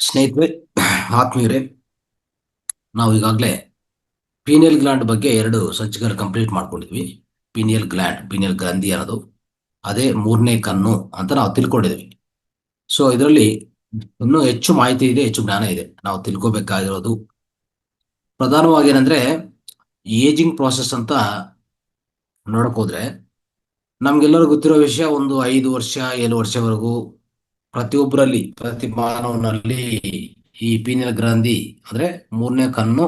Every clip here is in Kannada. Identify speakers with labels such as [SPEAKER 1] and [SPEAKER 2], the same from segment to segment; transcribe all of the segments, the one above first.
[SPEAKER 1] ಸ್ನೇಹಿತರೆ, ಆತ್ಮೀಯರೇ, ನಾವು ಈಗಾಗಲೇ ಪೀನಿಯಲ್ ಗ್ಲ್ಯಾಂಡ್ ಬಗ್ಗೆ 2 ಸಂಚಿಕೆಗಳು ಕಂಪ್ಲೀಟ್ ಮಾಡ್ಕೊಂಡಿದ್ವಿ. ಪೀನಿಯಲ್ ಗ್ರಂಥಿ ಅನ್ನೋದು ಅದೇ ಮೂರನೇ ಕಣ್ಣು ಅಂತ ನಾವು ತಿಳ್ಕೊಂಡಿದ್ವಿ. ಸೊ ಇದರಲ್ಲಿ ಇನ್ನೂ ಹೆಚ್ಚು ಮಾಹಿತಿ ಇದೆ, ಹೆಚ್ಚು ಜ್ಞಾನ ಇದೆ. ನಾವು ತಿಳ್ಕೊಬೇಕಾಗಿರೋದು ಪ್ರಧಾನವಾಗಿ ಏನಂದ್ರೆ ಏಜಿಂಗ್ ಪ್ರಾಸೆಸ್ ಅಂತ ನೋಡಕ್ ಹೋದ್ರೆ ನಮ್ಗೆಲ್ಲರೂ ಗೊತ್ತಿರೋ ವಿಷಯ, ಒಂದು 5 ವರ್ಷ 7 ವರ್ಷವರೆಗೂ ಪ್ರತಿ ಮಾನವನಲ್ಲಿ ಈ ಪೀನಿಯಲ್ ಗ್ರಂಥಿ ಅಂದ್ರೆ ಮೂರನೇ ಕಣ್ಣು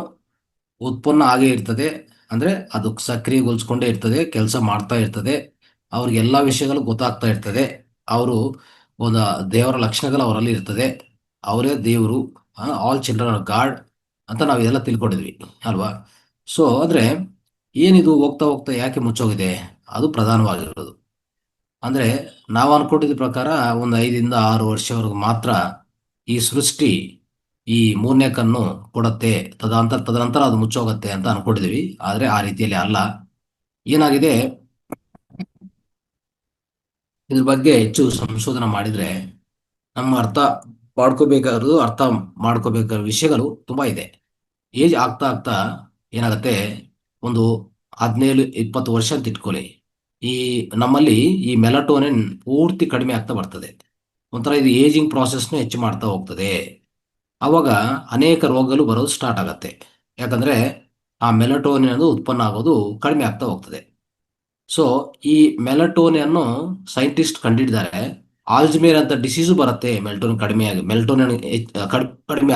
[SPEAKER 1] ಉತ್ಪನ್ನ ಆಗೇ ಇರ್ತದೆ. ಅಂದ್ರೆ ಅದು ಸಕ್ರಿಯಗೊಳಿಸ್ಕೊಂಡೇ ಇರ್ತದೆ, ಕೆಲಸ ಮಾಡ್ತಾ ಇರ್ತದೆ, ಅವ್ರಿಗೆಲ್ಲ ವಿಷಯಗಳು ಗೊತ್ತಾಗ್ತಾ ಇರ್ತದೆ. ಅವರು ಒಂದು ದೇವರ ಲಕ್ಷಣಗಳು ಅವರಲ್ಲಿ ಇರ್ತದೆ. ಅವರೇ ದೇವರು, ಆಲ್ ಚಿಲ್ಡ್ರನ್ ಆರ್ ಗಾಡ್ ಅಂತ ನಾವು ಇದೆಲ್ಲ ತಿಳ್ಕೊಂಡಿದ್ವಿ ಅಲ್ವಾ. ಸೊ ಅಂದ್ರೆ ಏನಿದು ಹೋಗ್ತಾ ಹೋಗ್ತಾ ಯಾಕೆ ಮುಚ್ಚೋಗಿದೆ, ಅದು ಪ್ರಧಾನವಾಗಿರೋದು. ಅಂದ್ರೆ ನಾವು ಅನ್ಕೊಂಡಿದ್ದ ಪ್ರಕಾರ ಒಂದು 5 ಇಂದ 6 ವರ್ಷವರೆಗೂ ಮಾತ್ರ ಈ ಸೃಷ್ಟಿ ಈ ಮೂರನೇ ಕಣ್ಣು ಕೊಡತ್ತೆ, ತದನಂತರ ಅದು ಮುಚ್ಚೋಗತ್ತೆ ಅಂತ ಅನ್ಕೊಂಡಿದೀವಿ. ಆದ್ರೆ ಆ ರೀತಿಯಲ್ಲಿ ಅಲ್ಲ. ಏನಾಗಿದೆ, ಇದ್ರ ಬಗ್ಗೆ ಹೆಚ್ಚು ಸಂಶೋಧನೆ ಮಾಡಿದ್ರೆ ನಮ್ಮ ಅರ್ಥ ಮಾಡ್ಕೋಬೇಕಾದ ವಿಷಯಗಳು ತುಂಬಾ ಇದೆ. ಏಜ್ ಆಗ್ತಾ ಆಗ್ತಾ ಏನಾಗತ್ತೆ, ಒಂದು 17-20 ವರ್ಷ ಅಂತ ಇಟ್ಕೊಳ್ಳಿ, ಈ ನಮ್ಮಲ್ಲಿ ಈ ಮೆಲಟೋನಿನ್ ಪೂರ್ತಿ ಕಡಿಮೆ ಆಗ್ತಾ ಬರ್ತದೆ. ಒಂಥರ ಇದು ಏಜಿಂಗ್ ಪ್ರಾಸೆಸ್ನು ಹೆಚ್ಚು ಮಾಡ್ತಾ ಹೋಗ್ತದೆ. ಅವಾಗ ಅನೇಕ ರೋಗಗಳು ಬರೋದು ಸ್ಟಾರ್ಟ್ ಆಗತ್ತೆ. ಯಾಕಂದ್ರೆ ಆ ಮೆಲಟೋನಿನ್ ಅದು ಉತ್ಪನ್ನ ಆಗೋದು ಕಡಿಮೆ ಆಗ್ತಾ ಹೋಗ್ತದೆ. ಸೊ ಈ ಮೆಲಟೋನಿನ್ ಸೈಂಟಿಸ್ಟ್ ಕಂಡಿಡಿದ್ದಾರೆ. ಆಲ್ಜ್ಮೇರ್ ಅಂತ ಡಿಸೀಸು ಬರುತ್ತೆ ಮೆಲಟೋನಿನ್ ಕಡಿಮೆ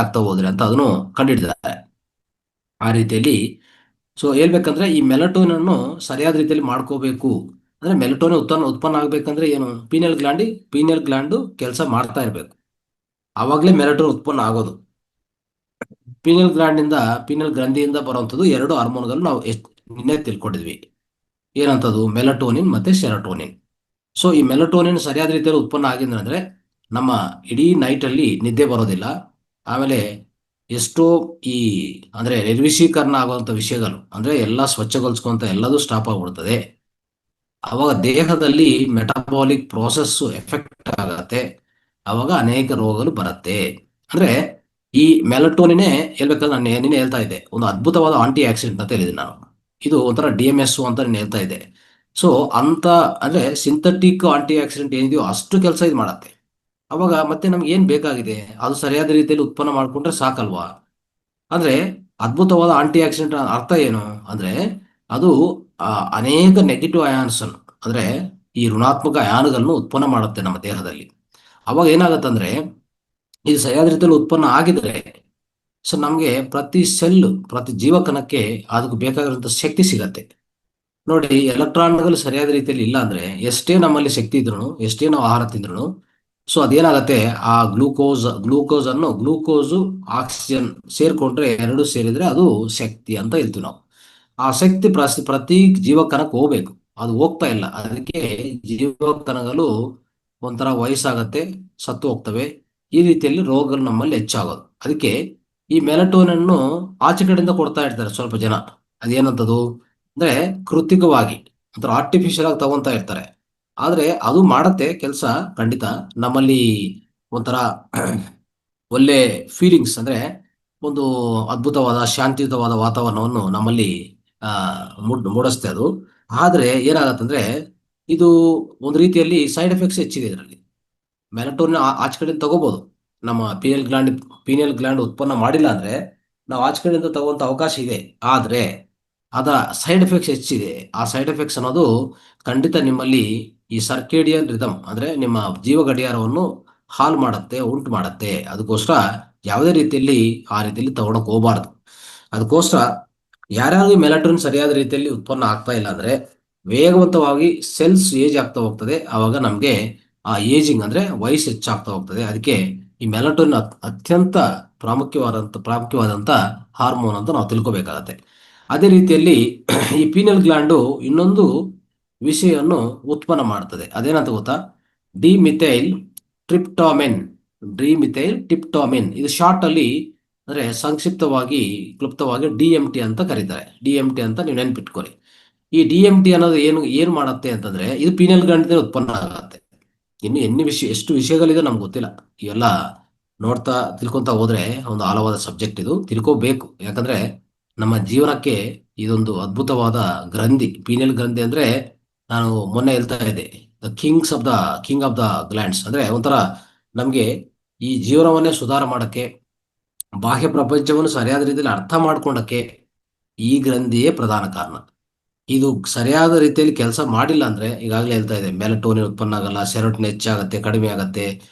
[SPEAKER 1] ಆಗ್ತಾ ಹೋದ್ರೆ ಅಂತ ಅದನ್ನು ಕಂಡಿಡಿದ್ದಾರೆ. ಆ ರೀತಿಯಲ್ಲಿ ಸೊ ಹೇಳ್ಬೇಕಂದ್ರೆ ಈ ಮೆಲಟೋನಿನ್ ಸರಿಯಾದ ರೀತಿಯಲ್ಲಿ ಮಾಡ್ಕೋಬೇಕು. ಅಂದ್ರೆ ಮೆಲಟೋನಿನ್ ಉತ್ಪನ್ನ ಆಗ್ಬೇಕಂದ್ರೆ ಏನು, ಪೀನಿಯಲ್ ಗ್ಲ್ಯಾಂಡು ಕೆಲಸ ಮಾಡ್ತಾ ಇರಬೇಕು. ಆವಾಗಲೇ ಮೆಲಟೋನಿನ್ ಉತ್ಪನ್ನ ಆಗೋದು. ಪೀನಿಯಲ್ ಗ್ರಂಥಿಯಿಂದ ಬರುವಂಥದ್ದು 2 ಹಾರ್ಮೋನ್ಗಳು ನಾವು ನಿನ್ನೆ ತಿಳ್ಕೊಂಡಿದ್ವಿ. ಏನಂತದ್ದು, ಮೆಲಟೋನಿನ್ ಮತ್ತೆ ಸೆರೋಟೋನಿನ್. ಸೊ ಈ ಮೆಲಟೋನಿನ್ ಸರಿಯಾದ ರೀತಿಯಲ್ಲಿ ಉತ್ಪನ್ನ ಆಗಿದ್ರೆ ನಮ್ಮ ಇಡೀ ನೈಟ್ ಅಲ್ಲಿ ನಿದ್ದೆ ಬರೋದಿಲ್ಲ. ಆಮೇಲೆ ಎಷ್ಟೋ ಈ ಅಂದ್ರೆ ನಿರ್ವಿಷೀಕರಣ ಆಗುವಂತ ವಿಷಯಗಳು, ಅಂದ್ರೆ ಎಲ್ಲ ಸ್ವಚ್ಛಗೊಳಿಸ್ಕೊಂತ ಎಲ್ಲದೂ ಸ್ಟಾಪ್ ಆಗ್ಬಿಡ್ತದೆ. ಅವಾಗ ದೇಹದಲ್ಲಿ ಮೆಟಾಬಾಲಿಕ್ ಪ್ರೋಸೆಸ್ ಎಫೆಕ್ಟ್ ಆಗತ್ತೆ. ಅವಾಗ ಅನೇಕ ರೋಗಗಳು ಬರುತ್ತೆ. ಅಂದ್ರೆ ಈ ಮೆಲಟೋನಿನೇ ಹೇಳ್ಬೇಕಂದ್ರೆ ನಾನು ನಿನ್ನೆ ಹೇಳ್ತಾ ಇದ್ದೆ, ಒಂದು ಅದ್ಭುತವಾದ ಆಂಟಿ ಆಕ್ಸಿಡೆಂಟ್ ಅಂತ ಹೇಳಿದೆ ನಾನು. ಇದು ಒಂಥರ DMS ಅಂತ ನಾನು ಹೇಳ್ತಾ ಇದ್ದೆ. ಸೊ ಅಂತ ಅಂದ್ರೆ ಸಿಂಥೆಟಿಕ್ ಆಂಟಿ ಆಕ್ಸಿಡೆಂಟ್ ಏನಿದೆಯೋ ಅಷ್ಟು ಕೆಲಸ ಇದು ಮಾಡತ್ತೆ. ಅವಾಗ ಮತ್ತೆ ನಮ್ಗೆ ಏನ್ ಬೇಕಾಗಿದೆ, ಅದು ಸರಿಯಾದ ರೀತಿಯಲ್ಲಿ ಉತ್ಪನ್ನ ಮಾಡ್ಕೊಂಡ್ರೆ ಸಾಕಲ್ವಾ. ಅಂದ್ರೆ ಅದ್ಭುತವಾದ ಆಂಟಿ ಆಕ್ಸಿಡೆಂಟ್ ಅರ್ಥ ಏನು ಅಂದ್ರೆ, ಅದು ಅನೇಕ ನೆಗೆಟಿವ್ ಅಯಾನ್ಸ್ ಅಂದ್ರೆ ಈ ಋಣಾತ್ಮಕ ಅಯಾನುಗಳನ್ನು ಉತ್ಪನ್ನ ಮಾಡುತ್ತೆ ನಮ್ಮ ದೇಹದಲ್ಲಿ. ಅವಾಗ ಏನಾಗತ್ತಂದ್ರೆ ಇದು ಸರಿಯಾದ ರೀತಿಯಲ್ಲಿ ಉತ್ಪನ್ನ ಆಗಿದ್ರೆ ಸೊ ನಮಗೆ ಪ್ರತಿ ಜೀವಕಣಕ್ಕೆ ಅದಕ್ಕೆ ಬೇಕಾಗಿರುವಂತ ಶಕ್ತಿ ಸಿಗತ್ತೆ. ನೋಡಿ, ಎಲೆಕ್ಟ್ರಾನ್ಗಳು ಸರಿಯಾದ ರೀತಿಯಲ್ಲಿ ಇಲ್ಲ ಅಂದ್ರೆ ಎಷ್ಟೇ ನಮ್ಮಲ್ಲಿ ಶಕ್ತಿ ಇದ್ರು, ಎಷ್ಟೇ ನಾವು ಆಹಾರ ತಿಂದ್ರು, ಸೊ ಅದೇನಾಗತ್ತೆ, ಆ ಗ್ಲೂಕೋಸು ಆಕ್ಸಿಜನ್ ಸೇರ್ಕೊಂಡ್ರೆ, ಎರಡು ಸೇರಿದ್ರೆ ಅದು ಶಕ್ತಿ ಅಂತ ಹೇಳ್ತೀವಿ ನಾವು. ಆ ಶಕ್ತಿ ಪ್ರತಿ ಜೀವಕಣಕ್ಕೆ ಹೋಗ್ಬೇಕು, ಅದು ಹೋಗ್ತಾ ಇಲ್ಲ. ಅದಕ್ಕೆ ಜೀವಕಣಗಳು ಒಂಥರ ವಯಸ್ಸಾಗತ್ತೆ, ಸತ್ತು ಹೋಗ್ತವೆ. ಈ ರೀತಿಯಲ್ಲಿ ರೋಗಗಳು ನಮ್ಮಲ್ಲಿ ಹೆಚ್ಚಾಗೋದು. ಅದಕ್ಕೆ ಈ ಮೆಲಟೋನನ್ನು ಆಚೆ ಕಡೆಯಿಂದ ಕೊಡ್ತಾ ಇರ್ತಾರೆ ಸ್ವಲ್ಪ ಜನ. ಅದೇನಂತದು ಅಂದ್ರೆ ಕೃತಿಕವಾಗಿ ಒಂಥರ ಆರ್ಟಿಫಿಷಿಯಲ್ ಆಗಿ ತಗೊಂತಾ ಇರ್ತಾರೆ. ಆದ್ರೆ ಅದು ಮಾಡತ್ತೆ ಕೆಲಸ ಖಂಡಿತ. ನಮ್ಮಲ್ಲಿ ಒಂಥರ ಒಳ್ಳೆ ಫೀಲಿಂಗ್ಸ್ ಅಂದ್ರೆ ಒಂದು ಅದ್ಭುತವಾದ ಶಾಂತಿಯುತವಾದ ವಾತಾವರಣವನ್ನು ನಮ್ಮಲ್ಲಿ ಆ ಮೂಡಿಸ್ತೆ ಅದು. ಆದ್ರೆ ಏನಾಗತ್ತಂದ್ರೆ ಇದು ಒಂದು ರೀತಿಯಲ್ಲಿ ಸೈಡ್ ಎಫೆಕ್ಟ್ಸ್ ಹೆಚ್ಚಿದೆ ಇದರಲ್ಲಿ. ಮೆಲಟೋನಿನ್ ಆಚೆ ಕಡೆಯಿಂದ ತಗೋಬಹುದು. ನಮ್ಮ ಪೀನಿಯಲ್ ಗ್ಲ್ಯಾಂಡ್ ಉತ್ಪನ್ನ ಮಾಡಿಲ್ಲ ಅಂದ್ರೆ ನಾವು ಆಚೆ ಕಡೆಯಿಂದ ತಗೋಂತ ಅವಕಾಶ ಇದೆ. ಆದ್ರೆ ಅದರ ಸೈಡ್ ಎಫೆಕ್ಟ್ಸ್ ಹೆಚ್ಚಿದೆ. ಆ ಸೈಡ್ ಎಫೆಕ್ಟ್ಸ್ ಅನ್ನೋದು ಖಂಡಿತ ನಿಮ್ಮಲ್ಲಿ ಈ ಸರ್ಕೇಡಿಯನ್ ರಿದಮ್ ಅಂದ್ರೆ ನಿಮ್ಮ ಜೀವ ಗಡಿಯಾರವನ್ನು ಹಾಳು ಮಾಡುತ್ತೆ, ಉಂಟು ಮಾಡುತ್ತೆ. ಅದಕ್ಕೋಸ್ಕರ ಯಾವುದೇ ರೀತಿಯಲ್ಲಿ ಆ ರೀತಿಯಲ್ಲಿ ತಗೊಳಕ್ ಹೋಗಬಾರ್ದು. ಅದಕ್ಕೋಸ್ಕರ ಯಾರ್ಯಾರು ಮೆಲಟೋನಿನ್ ಸರಿಯಾದ ರೀತಿಯಲ್ಲಿ ಉತ್ಪನ್ನ ಆಗ್ತಾ ಇಲ್ಲ ಅಂದ್ರೆ ವೇಗವಂತವಾಗಿ ಸೆಲ್ಸ್ ಏಜ್ ಆಗ್ತಾ ಹೋಗ್ತದೆ. ಆವಾಗ ನಮ್ಗೆ ಆ ಏಜಿಂಗ್ ಅಂದ್ರೆ ವಯಸ್ಸು ಹೆಚ್ಚಾಗ್ತಾ ಹೋಗ್ತದೆ. ಅದಕ್ಕೆ ಈ ಮೆಲಟೋನಿನ್ ಅತ್ಯಂತ ಪ್ರಾಮುಖ್ಯವಾದಂತ ಹಾರ್ಮೋನ್ ಅಂತ ನಾವು ತಿಳ್ಕೊಬೇಕಾಗತ್ತೆ. ಅದೇ ರೀತಿಯಲ್ಲಿ ಈ ಪೀನಲ್ ಗ್ಲ್ಯಾಂಡು ಇನ್ನೊಂದು ವಿಷಯವನ್ನು ಉತ್ಪನ್ನ ಮಾಡ್ತದೆ. ಅದೇನಂತ ಗೊತ್ತಾ, ಡಿಮಿಥೈಲ್ ಟ್ರಿಪ್ಟಾಮಿನ್. ಡಿಮಿಥೈಲ್ ಟ್ರಿಪ್ಟಾಮಿನ್ ಇದು ಶಾರ್ಟ್ ಅಲ್ಲಿ ಅಂದ್ರೆ ಸಂಕ್ಷಿಪ್ತವಾಗಿ ಕ್ಲುಪ್ತವಾಗಿ DMT ಅಂತ ಕರೀತಾರೆ. DMT ಅಂತ ನೀವು ನೆನ್ಪಿಟ್ಕೊಳ್ಳಿ. ಈ DMT ಅನ್ನೋದು ಏನು ಮಾಡುತ್ತೆ ಅಂತಂದ್ರೆ, ಇದು ಪೀನಲ್ ಗ್ಲ್ಯಾಂಡ್ ಉತ್ಪನ್ನ ಆಗುತ್ತೆ. ಇನ್ನು ಎಷ್ಟು ವಿಷಯಗಳಿದೆ ನಮ್ಗೆ ಗೊತ್ತಿಲ್ಲ. ಇವೆಲ್ಲ ನೋಡ್ತಾ ತಿಳ್ಕೊಂತ ಹೋದ್ರೆ ಒಂದು ಆಳವಾದ ಸಬ್ಜೆಕ್ಟ್ ಇದು, ತಿಳ್ಕೋಬೇಕು. ಯಾಕಂದ್ರೆ ನಮ್ಮ ಜೀವನಕ್ಕೆ ಇದೊಂದು ಅದ್ಭುತವಾದ ಗ್ರಂಥಿ. ಪೀನಿಯಲ್ ಗ್ರಂಥಿ ಅಂದ್ರೆ, ನಾನು ಮೊನ್ನೆ ಹೇಳ್ತಾ ಇದ್ದೆ, ಕಿಂಗ್ ಆಫ್ ದ ಗ್ಲ್ಯಾಂಡ್ಸ್. ಅಂದ್ರೆ ಒಂಥರ ನಮ್ಗೆ ಈ ಜೀವನವನ್ನೇ ಸುಧಾರ ಮಾಡಕ್ಕೆ, ಬಾಹ್ಯ ಪ್ರಪಂಚವನ್ನು ಸರಿಯಾದ ರೀತಿಯಲ್ಲಿ ಅರ್ಥ ಮಾಡ್ಕೊಂಡಕ್ಕೆ ಈ ಗ್ರಂಥಿಯೇ ಪ್ರಧಾನ ಕಾರಣ. ಇದು ಸರಿಯಾದ ರೀತಿಯಲ್ಲಿ ಕೆಲಸ ಮಾಡಿಲ್ಲ ಅಂದ್ರೆ, ಈಗಾಗಲೇ ಹೇಳ್ತಾ ಇದೆ, ಮೆಲಟೋನಿನ್ ಉತ್ಪನ್ನ ಆಗಲ್ಲ, ಸೆರೋಟಿನ್ ಹೆಚ್ಚಾಗತ್ತೆ, ಕಡಿಮೆ ಆಗತ್ತೆ.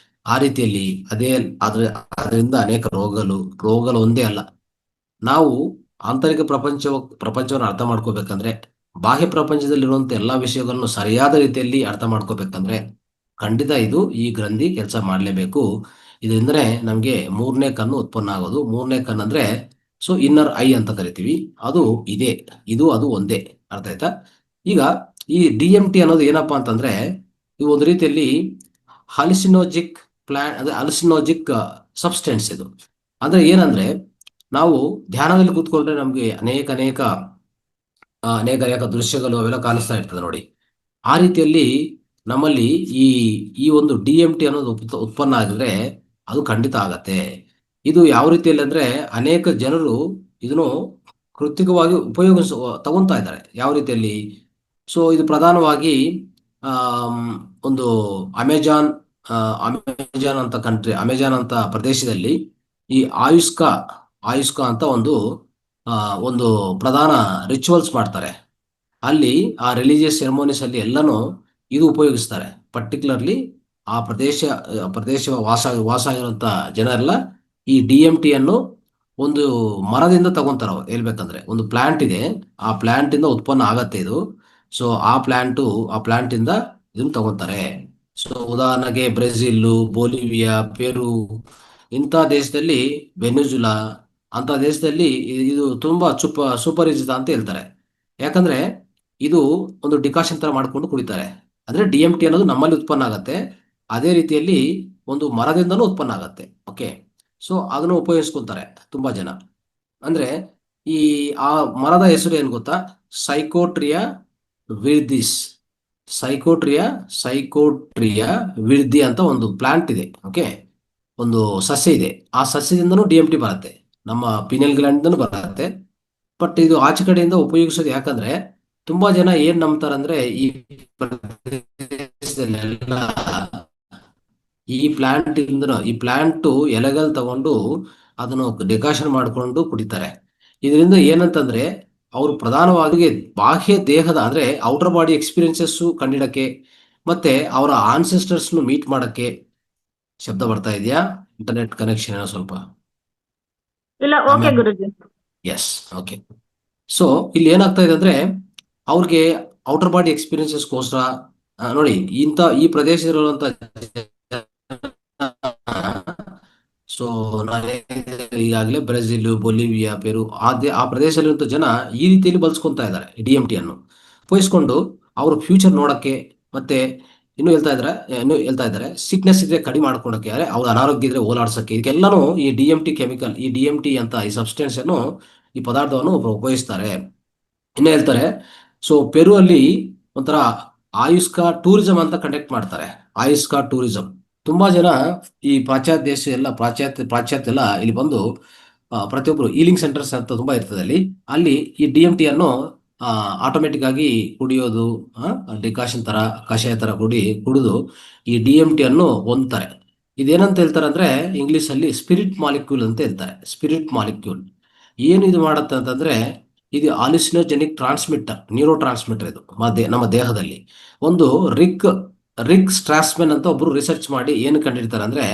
[SPEAKER 1] ಆ ರೀತಿಯಲ್ಲಿ ಅದೇ ಆದ್ರೆ ಅದರಿಂದ ಅನೇಕ ರೋಗಗಳು ಒಂದೇ ಅಲ್ಲ. ನಾವು ಆಂತರಿಕ ಪ್ರಪಂಚವನ್ನು ಅರ್ಥ ಮಾಡ್ಕೋಬೇಕಂದ್ರೆ, ಬಾಹ್ಯ ಪ್ರಪಂಚದಲ್ಲಿರುವಂತ ಎಲ್ಲಾ ವಿಷಯಗಳನ್ನು ಸರಿಯಾದ ರೀತಿಯಲ್ಲಿ ಅರ್ಥ ಮಾಡ್ಕೋಬೇಕಂದ್ರೆ, ಖಂಡಿತ ಇದು ಈ ಗ್ರಂಥಿ ಕೆಲಸ ಮಾಡಲೇಬೇಕು. ಇದರಿಂದನೇ ನಮಗೆ ಮೂರನೇ ಕಣ್ಣು ಉತ್ಪನ್ನ ಆಗೋದು. ಮೂರನೇ ಕಣ್ಣು ಅಂದ್ರೆ, ಸೊ ಇನ್ನರ್ ಐ ಅಂತ ಕರಿತೀವಿ, ಅದು ಇದೆ. ಅದು ಒಂದೇ. ಅರ್ಥ ಆಯ್ತಾ? ಈಗ ಈ DMT ಅನ್ನೋದು ಏನಪ್ಪಾ ಅಂತಂದ್ರೆ, ಇದು ಒಂದು ರೀತಿಯಲ್ಲಿ ಹಾಲಿಸಿನೋಜಿಕ್ ಅಂದ್ರೆ ಹಾಲಿಸಿನೋಜಿಕ್ ಸಬ್ಸ್ಟೆನ್ಸ್ ಇದು. ಅಂದ್ರೆ ಏನಂದ್ರೆ, ನಾವು ಧ್ಯಾನದಲ್ಲಿ ಕೂತ್ಕೊಂಡ್ರೆ ನಮ್ಗೆ ಅನೇಕ ದೃಶ್ಯಗಳು ಅವೆಲ್ಲ ಕಾಣಿಸ್ತಾ ಇರ್ತದೆ ನೋಡಿ. ಆ ರೀತಿಯಲ್ಲಿ ನಮ್ಮಲ್ಲಿ ಈ ಈ ಒಂದು DMT ಅನ್ನೋದು ಉತ್ಪನ್ನ ಆಗಿದ್ರೆ ಅದು ಖಂಡಿತ ಆಗತ್ತೆ. ಇದು ಯಾವ ರೀತಿಯಲ್ಲಿ ಅಂದ್ರೆ, ಅನೇಕ ಜನರು ಇದನ್ನು ಕೃತಿಕವಾಗಿ ತಗೊಂತಾ ಇದ್ದಾರೆ. ಯಾವ ರೀತಿಯಲ್ಲಿ? ಸೊ ಇದು ಪ್ರಧಾನವಾಗಿ ಆಮ್, ಒಂದು ಅಮೆಜಾನ್ ಅಮೆಜಾನ್ ಅಂತ ಪ್ರದೇಶದಲ್ಲಿ ಈ ಆಯುಷ್ಕಾ ಅಂತ ಆ, ಒಂದು ಪ್ರಧಾನ ರಿಚುವಲ್ಸ್ ಮಾಡ್ತಾರೆ. ಅಲ್ಲಿ ಆ ರಿಲಿಜಿಯಸ್ ಸೆರೆಮೋನೀಸ್ ಅಲ್ಲಿ ಎಲ್ಲನೂ ಇದು ಉಪಯೋಗಿಸ್ತಾರೆ. ಪರ್ಟಿಕ್ಯುಲರ್ಲಿ ಆ ಪ್ರದೇಶ ವಾಸ ಆಗಿರುವಂತ ಜನರೆಲ್ಲ ಈ DMT ಅನ್ನು ಒಂದು ಮರದಿಂದ ತಗೊಂತಾರ. ಅವ್ರು ಹೇಳ್ಬೇಕಂದ್ರೆ, ಒಂದು ಪ್ಲಾಂಟ್ ಇದೆ, ಆ ಪ್ಲಾಂಟ್ ಇಂದ ಉತ್ಪನ್ನ ಆಗತ್ತೆ ಇದು. ಸೊ ಆ ಪ್ಲಾಂಟ್ ಇಂದ ಇದನ್ನ ತಗೊಂತಾರೆ. ಸೊ ಉದಾಹರಣೆಗೆ ಬ್ರೆಜಿಲ್, ಬೊಲಿವಿಯಾ, ಪೆರು, ಇಂಥ ದೇಶದಲ್ಲಿ, ವೆನಿಜುಲಾ ಅಂತ ದೇಶದಲ್ಲಿ ಇದು ತುಂಬಾ ಸುಪರಿಚಿತ ಅಂತ ಹೇಳ್ತಾರೆ. ಯಾಕಂದ್ರೆ ಇದು ಒಂದು ಡಿಕಾಷನ್ ತರ ಮಾಡ್ಕೊಂಡು ಕುಡಿತಾರೆ. ಅಂದ್ರೆ DMT ಅನ್ನೋದು ನಮ್ಮಲ್ಲಿ ಉತ್ಪನ್ನ ಆಗತ್ತೆ, ಅದೇ ರೀತಿಯಲ್ಲಿ ಒಂದು ಮರದಿಂದನೂ ಉತ್ಪನ್ನ ಆಗತ್ತೆ. ಓಕೆ. ಸೊ ಅದನ್ನು ಉಪಯೋಗಿಸ್ಕೊಂತಾರೆ ತುಂಬಾ ಜನ. ಅಂದ್ರೆ ಈ ಆ ಮರದ ಹೆಸರು ಏನ್ ಗೊತ್ತಾ? ಸೈಕೋಟ್ರಿಯಾ ವಿರ್ದಿಸ್. ಸೈಕೋಟ್ರಿಯಾ ಸೈಕೋಟ್ರಿಯಾ ವಿರ್ದಿ ಅಂತ ಒಂದು ಪ್ಲಾಂಟ್ ಇದೆ. ಓಕೆ. ಒಂದು ಸಸ್ಯ ಇದೆ. ಆ ಸಸ್ಯದಿಂದನೂ DMT ಬರುತ್ತೆ, ನಮ್ಮ ಪಿನಿಯಲ್ ಗ್ಲ್ಯಾಂಡ್ ಬರುತ್ತೆ. ಬಟ್ ಇದು ಆಚೆ ಕಡೆಯಿಂದ ಉಪಯೋಗಿಸೋದು ಯಾಕಂದ್ರೆ, ತುಂಬಾ ಜನ ಏನ್ ನಂಬ್ತಾರಂದ್ರೆ, ಈ ಪ್ರದೇಶದಲ್ಲೆಲ್ಲ ಈ ಪ್ಲಾಂಟ್ ಎಲೆಗಳು ತಗೊಂಡು ಅದನ್ನು ಡಿಕಾಷನ್ ಮಾಡ್ಕೊಂಡು ಕುಡಿತಾರೆ. ಇದರಿಂದ ಏನಂತಂದ್ರೆ, ಅವರು ಪ್ರಧಾನವಾಗಿ ಬಾಹ್ಯ ದೇಹದ ಅಂದ್ರೆ ಔಟರ್ ಬಾಡಿ ಎಕ್ಸ್ಪೀರಿಯನ್ಸಸ್ ಕಂಡಿಡಕ್ಕೆ, ಮತ್ತೆ ಅವರ ಆನ್ಸೆಸ್ಟರ್ಸ್ ಮೀಟ್ ಮಾಡಕ್ಕೆ. ಶಬ್ದ ಬರ್ತಾ ಇದೆಯಾ? ಇಂಟರ್ನೆಟ್ ಕನೆಕ್ಷನ್ ಏನೋ ಸ್ವಲ್ಪ.
[SPEAKER 2] ಇಲ್ಲ, ಓಕೆ
[SPEAKER 1] ಆಮೇಲೆ
[SPEAKER 2] ಗುರುಜಿ.
[SPEAKER 1] ಎಸ್. ಓಕೆ. ಸೊ ಇಲ್ಲಿ ಏನಾಗ್ತಾ ಇದೆ ಅಂದ್ರೆ, ಅವ್ರಿಗೆ ಔಟರ್ ಬಾಡಿ ಎಕ್ಸ್ಪೀರಿಯನ್ಸಸ್ಗೋಸ್ಕರ ನೋಡಿ, ಈ ಪ್ರದೇಶದಲ್ಲಿರುವಂತ ಸೊ ನಾನು ಈಗಾಗಲೇ ಬ್ರೆಜಿಲ್, ಬೊಲಿವಿಯಾ, ಪೆರು ಆ ಪ್ರದೇಶದಲ್ಲಿರುವಂತ ಜನ ಈ ರೀತಿಯಲ್ಲಿ ಬಳಸ್ಕೊಂತಾ ಇದ್ದಾರೆ DMT ಅನ್ನು ಉಪಯೋಗಿಸ್ಕೊಂಡು. ಅವ್ರ ಫ್ಯೂಚರ್ ನೋಡಕ್ಕೆ, ಮತ್ತೆ ಇನ್ನು ಹೇಳ್ತಾ ಇದ್ದಾರೆ ಸಿಕ್ನೆಸ್ ಇದ್ರೆ ಕಡಿಮೆ ಮಾಡ್ಕೊಳಕ್ಕೆ, ಅಂದ್ರೆ ಅವ್ರ ಅನಾರೋಗ್ಯ ಇದ್ರೆ ಓಲಾಡ್ಸಕ್ಕೆ, ಇದಕ್ಕೆಲ್ಲಾನು ಈ DMT ಅಂತ ಈ ಸಬ್ಸ್ಟೆನ್ಸ್ ಅನ್ನು, ಈ ಪದಾರ್ಥವನ್ನು ಉಪಯೋಗಿಸ್ತಾರೆ. ಇನ್ನು ಹೇಳ್ತಾರೆ, ಸೊ ಪೆರು ಅಲ್ಲಿ ಒಂಥರ ಆಯುಷ್ಕಾ ಟೂರಿಸಂ ಅಂತ ಕಂಡಕ್ಟ್ ಮಾಡ್ತಾರೆ. ಆಯುಷ್ಕಾ ಟೂರಿಸಂ ತುಂಬಾ ಜನ, ಈ ಪಾಶ್ಚಾತ್ಯ ದೇಶ ಎಲ್ಲ ಪಾಶ್ಚಾತ್ಯ ಎಲ್ಲ ಇಲ್ಲಿ ಬಂದು ಪ್ರತಿಯೊಬ್ಬರು ಹೀಲಿಂಗ್ ಸೆಂಟರ್ಸ್ ಅಂತ ತುಂಬಾ ಇರ್ತದೆ ಅಲ್ಲಿ ಈ DMT ಅನ್ನು ಆಟೋಮೆಟಿಕ್ ಆಗಿ ಕುಡಿಯೋದು, ಡಿಕಾಷನ್ ತರ, ಕಷಾಯ ತರ ಕುಡಿದು ಈ DMT ಅನ್ನು ಹೊಂದ್ತಾರೆ. ಇದೇನಂತ ಹೇಳ್ತಾರೆ ಅಂದ್ರೆ, ಇಂಗ್ಲಿಷ್ ಅಲ್ಲಿ ಸ್ಪಿರಿಟ್ ಮಾಲಿಕ್ಯೂಲ್ ಅಂತ ಹೇಳ್ತಾರೆ. ಸ್ಪಿರಿಟ್ ಮಾಲಿಕ್ಯೂಲ್ ಏನು ಇದು ಮಾಡತ್ತೆ ಅಂತಂದ್ರೆ, ಇದು ಆಲಿಸಿನೋಜೆನಿಕ್ ನ್ಯೂರೋ ಟ್ರಾನ್ಸ್ಮಿಟರ್. ಇದು ನಮ್ಮ ದೇಹದಲ್ಲಿ ಒಂದು ರಿಕ್ ಸ್ಟ್ರಾಸ್ಮೆನ್ ಅಂತ ಒಬ್ರು ರಿಸರ್ಚ್ ಮಾಡಿ ಏನು ಕಂಡಿಡ್ತಾರೆ ಅಂದ್ರೆ,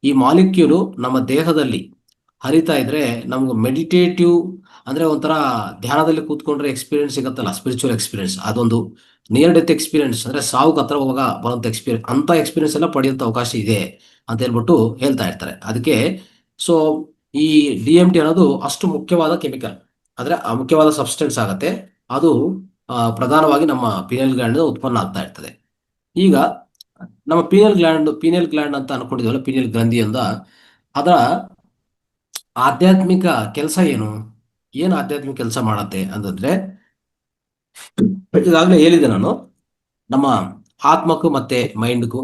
[SPEAKER 1] ಈ ಮಾಲಿಕ್ಯೂಲು ನಮ್ಮ ದೇಹದಲ್ಲಿ ಹರಿತಾ ಇದ್ರೆ ನಮ್ಗೆ ಮೆಡಿಟೇಟಿವ್, ಅಂದ್ರೆ ಒಂಥರ ಧ್ಯಾನದಲ್ಲಿ ಕೂತ್ಕೊಂಡ್ರೆ ಎಕ್ಸ್ಪೀರಿಯನ್ಸ್ ಸಿಗತ್ತಲ್ಲ, ಸ್ಪಿರಿಚುವಲ್ ಎಕ್ಸ್ಪೀರಿಯನ್ಸ್, ಅದೊಂದು ನಿಯರ್ ಡೆತ್ ಎಕ್ಸ್ಪೀರಿಯನ್ಸ್, ಅಂದ್ರೆ ಸಾವು ಹತ್ರ ಹೋಗುವಾಗ ಬರುವಂತ ಎಕ್ಸ್ಪೀರಿಯನ್ಸ್, ಅಂತ ಎಕ್ಸ್ಪೀರಿಯನ್ಸ್ ಎಲ್ಲ ಪಡೆಯುವಂತ ಅವಕಾಶ ಇದೆ ಅಂತ ಹೇಳ್ಬಿಟ್ಟು ಹೇಳ್ತಾ ಇರ್ತಾರೆ. ಅದಕ್ಕೆ ಸೊ ಈ DMT ಅನ್ನೋದು ಅಷ್ಟು ಮುಖ್ಯವಾದ ಕೆಮಿಕಲ್, ಅಂದ್ರೆ ಆ ಮುಖ್ಯವಾದ ಸಬ್ಸ್ಟೆನ್ಸ್ ಆಗತ್ತೆ. ಅದು ಪ್ರಧಾನವಾಗಿ ನಮ್ಮ ಪಿನಿಯಲ್ ಗ್ಲ್ಯಾಂಡ್ ಉತ್ಪನ್ನ ಆಗ್ತಾ ಇರ್ತದೆ. ಈಗ ನಮ್ಮ ಪಿನಿಯಲ್ ಗ್ಲ್ಯಾಂಡ್ ಅಂತ ಅನ್ಕೊಂಡಿದ್ವಲ್ಲ, ಪಿನಿಯಲ್ ಗ್ರಂಥಿಯಿಂದ ಅದರ ಆಧ್ಯಾತ್ಮಿಕ ಕೆಲಸ ಏನು ಆಧ್ಯಾತ್ಮಿಕ ಕೆಲಸ ಮಾಡತ್ತೆ ಅಂತಂದ್ರೆ, ಈಗಾಗಲೇ ಹೇಳಿದೆ ನಾನು, ನಮ್ಮ ಆತ್ಮಕ್ಕೂ ಮತ್ತೆ ಮೈಂಡ್ಗೂ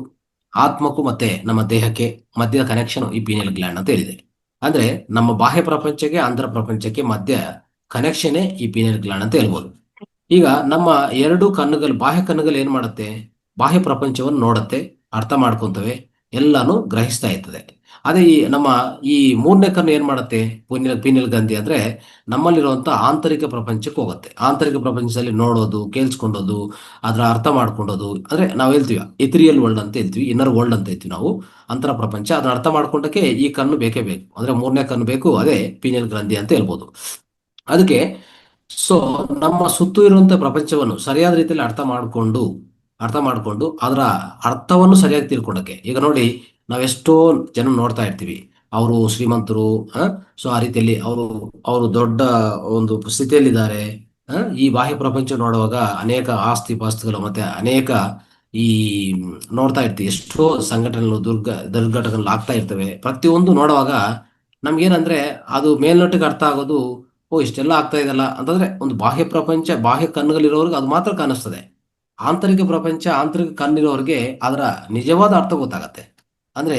[SPEAKER 1] ಆತ್ಮಕ್ಕೂ ಮತ್ತೆ ನಮ್ಮ ದೇಹಕ್ಕೆ ಮಧ್ಯದ ಕನೆಕ್ಷನ್ ಈ ಪೀನಿಯಲ್ ಗ್ಲ್ಯಾಂಡ್ ಅಂತ ಹೇಳಿದೆ. ಅಂದ್ರೆ ನಮ್ಮ ಬಾಹ್ಯ ಪ್ರಪಂಚಕ್ಕೆ ಅಂತರ ಪ್ರಪಂಚಕ್ಕೆ ಮಧ್ಯ ಕನೆಕ್ಷನ್ನೇ ಈ ಪೀನಿಯಲ್ ಗ್ಲ್ಯಾಂಡ್ ಅಂತ ಹೇಳ್ಬೋದು. ಈಗ ನಮ್ಮ ಎರಡು ಕಣ್ಣುಗಳು, ಬಾಹ್ಯ ಕಣ್ಣುಗಳು ಏನ್ ಮಾಡುತ್ತೆ, ಬಾಹ್ಯ ಪ್ರಪಂಚವನ್ನು ನೋಡುತ್ತೆ, ಅರ್ಥ ಮಾಡ್ಕೊಂತವೆ, ಎಲ್ಲಾನು ಗ್ರಹಿಸ್ತಾ ಇರ್ತದೆ. ಅದೇ ಈ ಮೂರನೇ ಕಣ್ಣು ಏನ್ ಮಾಡುತ್ತೆ, ಪೀನಿಯಲ್ ಗ್ರಂಥಿ ಅಂದ್ರೆ ನಮ್ಮಲ್ಲಿರುವಂತ ಆಂತರಿಕ ಪ್ರಪಂಚಕ್ಕೆ ಹೋಗುತ್ತೆ. ಆಂತರಿಕ ಪ್ರಪಂಚದಲ್ಲಿ ನೋಡೋದು, ಕೇಳಿಸ್ಕೊಂಡೋದು, ಅದರ ಅರ್ಥ ಮಾಡ್ಕೊಂಡೋದು, ಅಂದ್ರೆ ನಾವು ಹೇಳ್ತೀವಿ ಎಥಿರಿಯಲ್ ವರ್ಲ್ಡ್ ಅಂತ ಹೇಳ್ತೀವಿ, ಇನ್ನರ್ ವರ್ಲ್ಡ್ ಅಂತ ಹೇಳ್ತೀವಿ ನಾವು, ಅಂತರ ಪ್ರಪಂಚ. ಅದನ್ನ ಅರ್ಥ ಮಾಡ್ಕೊಂಡಕ್ಕೆ ಈ ಕಣ್ಣು ಬೇಕೇ ಬೇಕು, ಅಂದ್ರೆ ಮೂರನೇ ಕಣ್ಣು ಬೇಕು, ಅದೇ ಪೀನಿಯಲ್ ಗ್ರಂಥಿ ಅಂತ ಹೇಳ್ಬೋದು. ಅದಕ್ಕೆ ಸೊ ನಮ್ಮ ಸುತ್ತು ಇರುವಂತ ಪ್ರಪಂಚವನ್ನು ಸರಿಯಾದ ರೀತಿಯಲ್ಲಿ ಅರ್ಥ ಮಾಡಿಕೊಂಡು ಅದರ ಅರ್ಥವನ್ನು ಸರಿಯಾಗಿ ತಿಳ್ಕೊಂಡಕ್ಕೆ, ಈಗ ನೋಡಿ, ನಾವೆಷ್ಟೋ ಜನ ನೋಡ್ತಾ ಇರ್ತೀವಿ, ಅವರು ಶ್ರೀಮಂತರು, ಸೊ ಆ ರೀತಿಯಲ್ಲಿ ಅವರು ದೊಡ್ಡ ಒಂದು ಸ್ಥಿತಿಯಲ್ಲಿದ್ದಾರೆ. ಈ ಬಾಹ್ಯ ಪ್ರಪಂಚ ನೋಡುವಾಗ ಅನೇಕ ಆಸ್ತಿ ಪಾಸ್ತಿಗಳು ಮತ್ತೆ ಅನೇಕ ಈ ನೋಡ್ತಾ ಇರ್ತೀವಿ, ಎಷ್ಟೋ ಸಂಘಟನೆಗಳು ದುರ್ಘಟನೆಗಳು ಆಗ್ತಾ ಇರ್ತವೆ. ಪ್ರತಿಯೊಂದು ನೋಡುವಾಗ ನಮ್ಗೇನಂದ್ರೆ ಅದು ಮೇಲ್ನೋಟಕ್ಕೆ ಅರ್ಥ ಆಗೋದು, ಓ ಇಷ್ಟೆಲ್ಲ ಆಗ್ತಾ ಇದೆಯಲ್ಲ ಅಂತಂದ್ರೆ ಒಂದು ಬಾಹ್ಯ ಪ್ರಪಂಚ, ಬಾಹ್ಯ ಕಣ್ಣುಗಳಿರೋರ್ಗೆ ಅದು ಮಾತ್ರ ಕಾಣಿಸ್ತದೆ. ಆಂತರಿಕ ಪ್ರಪಂಚ, ಆಂತರಿಕ ಕಣ್ಣಿರೋರಿಗೆ ಅದರ ನಿಜವಾದ ಅರ್ಥ ಗೊತ್ತಾಗತ್ತೆ. ಅಂದ್ರೆ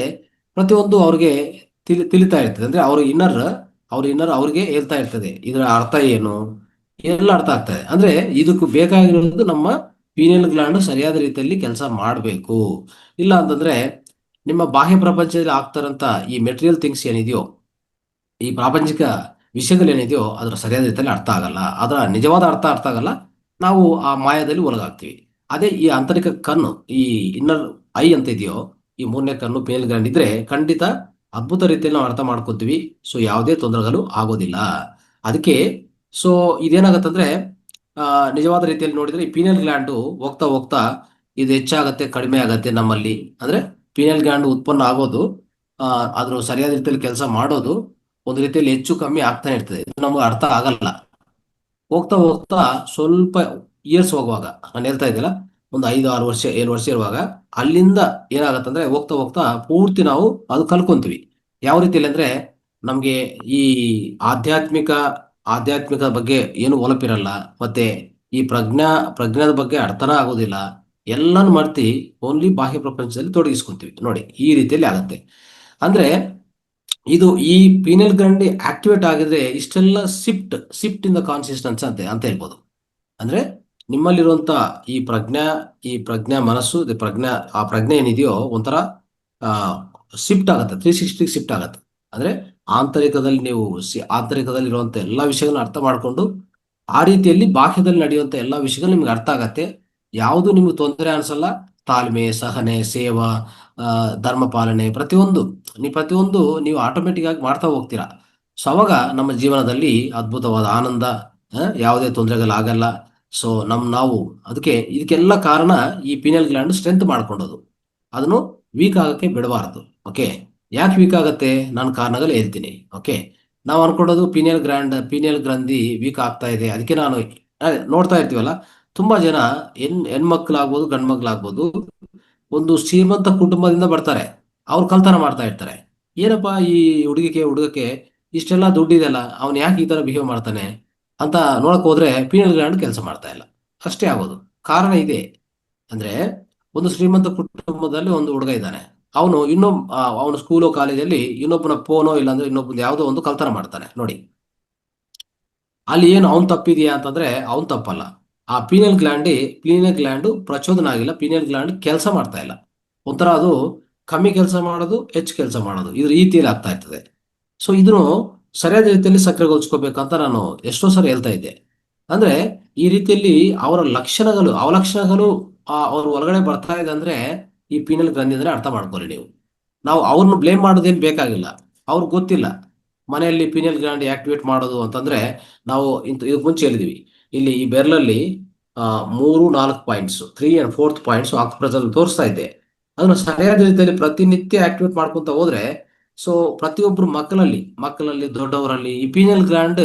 [SPEAKER 1] ಪ್ರತಿಯೊಂದು ಅವ್ರಿಗೆ ತಿಳಿತಾ ಇರ್ತದೆ, ಅಂದ್ರೆ ಅವ್ರ ಇನ್ನರ್ ಅವ್ರಿಗೆ ಹೇಳ್ತಾ ಇರ್ತದೆ ಇದರ ಅರ್ಥ ಏನು, ಎಲ್ಲ ಅರ್ಥ ಆಗ್ತದೆ. ಅಂದ್ರೆ ಇದಕ್ಕೂ ಬೇಕಾಗಿರೋದು ನಮ್ಮ ಪೀನಿಯಲ್ ಗ್ಲ್ಯಾಂಡ್ ಸರಿಯಾದ ರೀತಿಯಲ್ಲಿ ಕೆಲಸ ಮಾಡಬೇಕು. ಇಲ್ಲ ಅಂತಂದ್ರೆ ನಿಮ್ಮ ಬಾಹ್ಯ ಪ್ರಪಂಚದಲ್ಲಿ ಆಗ್ತಾರಂತ ಈ ಮೆಟೀರಿಯಲ್ ಥಿಂಗ್ಸ್ ಏನಿದೆಯೋ, ಈ ಪ್ರಾಪಂಚಿಕ ವಿಷಯಗಳೇನಿದೆಯೋ ಅದರ ಸರಿಯಾದ ರೀತಿಯಲ್ಲಿ ಅರ್ಥ ಆಗಲ್ಲ, ಅದರ ನಿಜವಾದ ಅರ್ಥ ಆಗಲ್ಲ, ನಾವು ಆ ಮಾಯದಲ್ಲಿ ಒಳಗಾಗ್ತೀವಿ. ಅದೇ ಈ ಆಂತರಿಕ ಕಣ್ಣು, ಈ ಇನ್ನರ್ ಐ ಅಂತ ಇದೆಯೋ, ಈ ಮೂರನೇ ಕಣ್ಣು ಪೀನಿಯಲ್ ಗ್ಲ್ಯಾಂಡ್ ಇದ್ರೆ ಖಂಡಿತ ಅದ್ಭುತ ರೀತಿಯಲ್ಲಿ ನಾವು ಅರ್ಥ ಮಾಡ್ಕೋತೀವಿ. ಸೊ ಯಾವುದೇ ತೊಂದರೆಗಳು ಆಗೋದಿಲ್ಲ. ಅದಕ್ಕೆ ಸೊ ಇದೇನಾಗತ್ತಂದ್ರೆ ನಿಜವಾದ ರೀತಿಯಲ್ಲಿ ನೋಡಿದ್ರೆ ಈ ಪೀನಿಯಲ್ ಗ್ಲ್ಯಾಂಡ್ ಹೋಗ್ತಾ ಹೋಗ್ತಾ ಇದು ಹೆಚ್ಚಾಗತ್ತೆ, ಕಡಿಮೆ ಆಗತ್ತೆ ನಮ್ಮಲ್ಲಿ. ಅಂದ್ರೆ ಪೀನಿಯಲ್ ಗ್ಲ್ಯಾಂಡ್ ಉತ್ಪನ್ನ ಆಗೋದು, ಅದ್ರ ಸರಿಯಾದ ರೀತಿಯಲ್ಲಿ ಕೆಲಸ ಮಾಡೋದು ಒಂದು ರೀತಿಯಲ್ಲಿ ಹೆಚ್ಚು ಕಮ್ಮಿ ಆಗ್ತಾನೆ ಇರ್ತದೆ. ಇದು ನಮಗೆ ಅರ್ಥ ಆಗಲ್ಲ. ಹೋಗ್ತಾ ಹೋಗ್ತಾ ಸ್ವಲ್ಪ ಇಯರ್ಸ್ ಹೋಗುವಾಗ, ನಾನು ಹೇಳ್ತಾ ಇದ್ದಿಲ್ಲ, ಒಂದು 5-6 ವರ್ಷ 7 ವರ್ಷ ಇರುವಾಗ ಅಲ್ಲಿಂದ ಏನಾಗತ್ತಂದ್ರೆ ಹೋಗ್ತಾ ಹೋಗ್ತಾ ಪೂರ್ತಿ ನಾವು ಅದು ಕಲ್ಕೊಂತೀವಿ. ಯಾವ ರೀತಿಯಲ್ಲಿ ಅಂದ್ರೆ ನಮ್ಗೆ ಈ ಆಧ್ಯಾತ್ಮಿಕ ಆಧ್ಯಾತ್ಮಿಕ ಬಗ್ಗೆ ಏನು ಒಲಪಿರಲ್ಲ, ಮತ್ತೆ ಈ ಪ್ರಜ್ಞಾದ ಬಗ್ಗೆ ಅರ್ಥನ ಆಗೋದಿಲ್ಲ. ಎಲ್ಲಾನು ಮರ್ತಿ ಓನ್ಲಿ ಬಾಹ್ಯ ಪ್ರಪಂಚದಲ್ಲಿ ತೊಡಗಿಸ್ಕೊಂತೀವಿ. ನೋಡಿ ಈ ರೀತಿಯಲ್ಲಿ ಆಗತ್ತೆ. ಅಂದ್ರೆ ಇದು ಈ ಪೀನಿಯಲ್ ಗ್ಲ್ಯಾಂಡ್ ಆಕ್ಟಿವೇಟ್ ಆಗಿದ್ರೆ ಇಷ್ಟೆಲ್ಲ ಶಿಫ್ಟ್ ಇನ್ ದ ಕಾನ್ಸಿಸ್ಟೆನ್ಸ್ ಅಂತ ಹೇಳ್ಬೋದು. ಅಂದ್ರೆ ನಿಮ್ಮಲ್ಲಿರುವಂತ ಈ ಪ್ರಜ್ಞಾ ಮನಸ್ಸು, ಆ ಪ್ರಜ್ಞೆ ಏನಿದೆಯೋ ಒಂಥರ ಶಿಫ್ಟ್ ಆಗತ್ತೆ, 360 ಶಿಫ್ಟ್ ಆಗತ್ತೆ. ಅಂದ್ರೆ ಆಂತರಿಕದಲ್ಲಿ ನೀವು ಆಂತರಿಕದಲ್ಲಿರುವಂತ ಎಲ್ಲಾ ವಿಷಯಗಳನ್ನ ಅರ್ಥ ಮಾಡ್ಕೊಂಡು ಆ ರೀತಿಯಲ್ಲಿ ಬಾಹ್ಯದಲ್ಲಿ ನಡೆಯುವಂತ ಎಲ್ಲಾ ವಿಷಯಗಳು ನಿಮ್ಗೆ ಅರ್ಥ ಆಗತ್ತೆ. ಯಾವುದು ನಿಮ್ಗೆ ತೊಂದರೆ ಅನ್ಸಲ್ಲ. ತಾಳ್ಮೆ, ಸಹನೆ, ಸೇವಾ, ಧರ್ಮ ಪಾಲನೆ, ಪ್ರತಿಯೊಂದು ನೀವು ಆಟೋಮೆಟಿಕ್ ಆಗಿ ಮಾಡ್ತಾ ಹೋಗ್ತೀರಾ. ಸೊ ಅವಾಗ ನಮ್ಮ ಜೀವನದಲ್ಲಿ ಅದ್ಭುತವಾದ ಆನಂದ, ಯಾವುದೇ ತೊಂದರೆಗಳಾಗಲ್ಲ. ಸೊ ನಾವು ಇದಕ್ಕೆಲ್ಲ ಕಾರಣ ಈ ಪೀನಿಯಲ್ ಗ್ಲ್ಯಾಂಡ್ ಸ್ಟ್ರೆಂತ್ ಮಾಡ್ಕೊಂಡೋದು, ಅದನ್ನು ವೀಕ್ ಆಗಕ್ಕೆ ಬಿಡಬಾರದು. ಓಕೆ, ಯಾಕೆ ವೀಕ್ ಆಗತ್ತೆ, ನಾನು ಕಾರಣಗಳು ಹೇಳ್ತೀನಿ. ಓಕೆ, ನಾವು ಅನ್ಕೊಂಡೋದು ಪೀನಿಯಲ್ ಗ್ರಂಥಿ ವೀಕ್ ಆಗ್ತಾ ಇದೆ, ಅದಕ್ಕೆ ನಾನು ನೋಡ್ತಾ ಇರ್ತೀವಲ್ಲ, ತುಂಬಾ ಜನ ಹೆಣ್ಮಕ್ಳಾಗ್ಬೋದು ಗಂಡ್ ಮಕ್ಳಾಗ್ಬೋದು, ಒಂದು ಶ್ರೀಮಂತ ಕುಟುಂಬದಿಂದ ಬರ್ತಾರೆ, ಅವ್ರು ಕಳ್ತನ ಮಾಡ್ತಾ ಇರ್ತಾರೆ. ಏನಪ್ಪಾ ಈ ಹುಡುಗಕ್ಕೆ ಇಷ್ಟೆಲ್ಲ ದುಡ್ಡಿದೆಲ್ಲ, ಅವ್ನು ಯಾಕೆ ಈ ತರ ಬಿಹೇವ್ ಮಾಡ್ತಾನೆ ಅಂತ ನೋಡಕ್ ಹೋದ್ರೆ ಪೀನಿಯಲ್ ಗ್ಲ್ಯಾಂಡ್ ಕೆಲಸ ಮಾಡ್ತಾ ಇಲ್ಲ, ಅಷ್ಟೇ ಆಗೋದು. ಕಾರಣ ಇದೆ. ಅಂದ್ರೆ ಒಂದು ಶ್ರೀಮಂತ ಕುಟುಂಬದಲ್ಲಿ ಒಂದು ಹುಡುಗ ಇದ್ದಾನೆ, ಅವನು ಸ್ಕೂಲೋ ಕಾಲೇಜಲ್ಲಿ ಇನ್ನೊಬ್ಬನ ಫೋನೋ ಇಲ್ಲಾಂದ್ರೆ ಇನ್ನೊಬ್ಬನ ಯಾವುದೋ ಒಂದು ಕಳ್ತನ ಮಾಡ್ತಾನೆ. ನೋಡಿ ಅಲ್ಲಿ ಏನು ಅವನ್ ತಪ್ಪಿದೆಯಾ ಅಂತಂದ್ರೆ ಅವನ್ ತಪ್ಪಲ್ಲ. ಆ ಪೀನಿಯಲ್ ಗ್ಲ್ಯಾಂಡ್ ಪ್ರಚೋದನ ಆಗಿಲ್ಲ, ಪೀನಿಯಲ್ ಗ್ಲ್ಯಾಂಡ್ ಕೆಲಸ ಮಾಡ್ತಾ ಇಲ್ಲ. ಒಂಥರ ಅದು ಕಮ್ಮಿ ಕೆಲಸ ಮಾಡೋದು, ಹೆಚ್ಚು ಕೆಲಸ ಮಾಡೋದು, ಇದ್ರ ರೀತಿಯಲ್ಲಿ ಆಗ್ತಾ ಇರ್ತದೆ. ಸೊ ಇದನ್ನು ಸರಿಯಾದ ರೀತಿಯಲ್ಲಿ ಸಕ್ರಿಯಗೊಳಿಸ್ಕೋಬೇಕಂತ ನಾನು ಎಷ್ಟೋ ಸರಿ ಹೇಳ್ತಾ ಇದ್ದೆ. ಅಂದ್ರೆ ಈ ರೀತಿಯಲ್ಲಿ ಅವರ ಅವಲಕ್ಷಣಗಳು ಅವ್ರ ಒಳಗಡೆ ಬರ್ತಾ ಇದೆ ಅಂದ್ರೆ ಈ ಪೀನಿಯಲ್ ಗ್ರಂಥಿ ಅಂದ್ರೆ ಅರ್ಥ ಮಾಡ್ಕೊಳ್ಳಿ ನೀವು. ನಾವು ಅವ್ರನ್ನ ಬ್ಲೇಮ್ ಮಾಡೋದೇನು ಬೇಕಾಗಿಲ್ಲ, ಅವ್ರಿಗೆ ಗೊತ್ತಿಲ್ಲ ಮನೆಯಲ್ಲಿ ಪೀನಿಯಲ್ ಗ್ಲ್ಯಾಂಡ್ ಆಕ್ಟಿವೇಟ್ ಮಾಡೋದು ಅಂತಂದ್ರೆ. ನಾವು ಇದಕ್ಕೆ ಮುಂಚೆ ಹೇಳಿದೀವಿ, ಇಲ್ಲಿ ಈ ಬೆರಳಲ್ಲಿ 3-4 ಪಾಯಿಂಟ್ಸ್, 3 and 4 ಪಾಯಿಂಟ್ಸ್ ಆಕ್ಯುಪ್ರೆಷರ್ ತೋರಿಸ್ತಾ ಇದ್ದೆ. ಅದನ್ನು ಸರಿಯಾದ ರೀತಿಯಲ್ಲಿ ಪ್ರತಿನಿತ್ಯ ಆಕ್ಟಿವೇಟ್ ಮಾಡ್ಕೊಂತ ಹೋದ್ರೆ, ಸೊ ಪ್ರತಿಯೊಬ್ಬರು ಮಕ್ಕಳಲ್ಲಿ ದೊಡ್ಡವರಲ್ಲಿ ಈ ಪೀನಿಯಲ್ ಗ್ಲ್ಯಾಂಡ್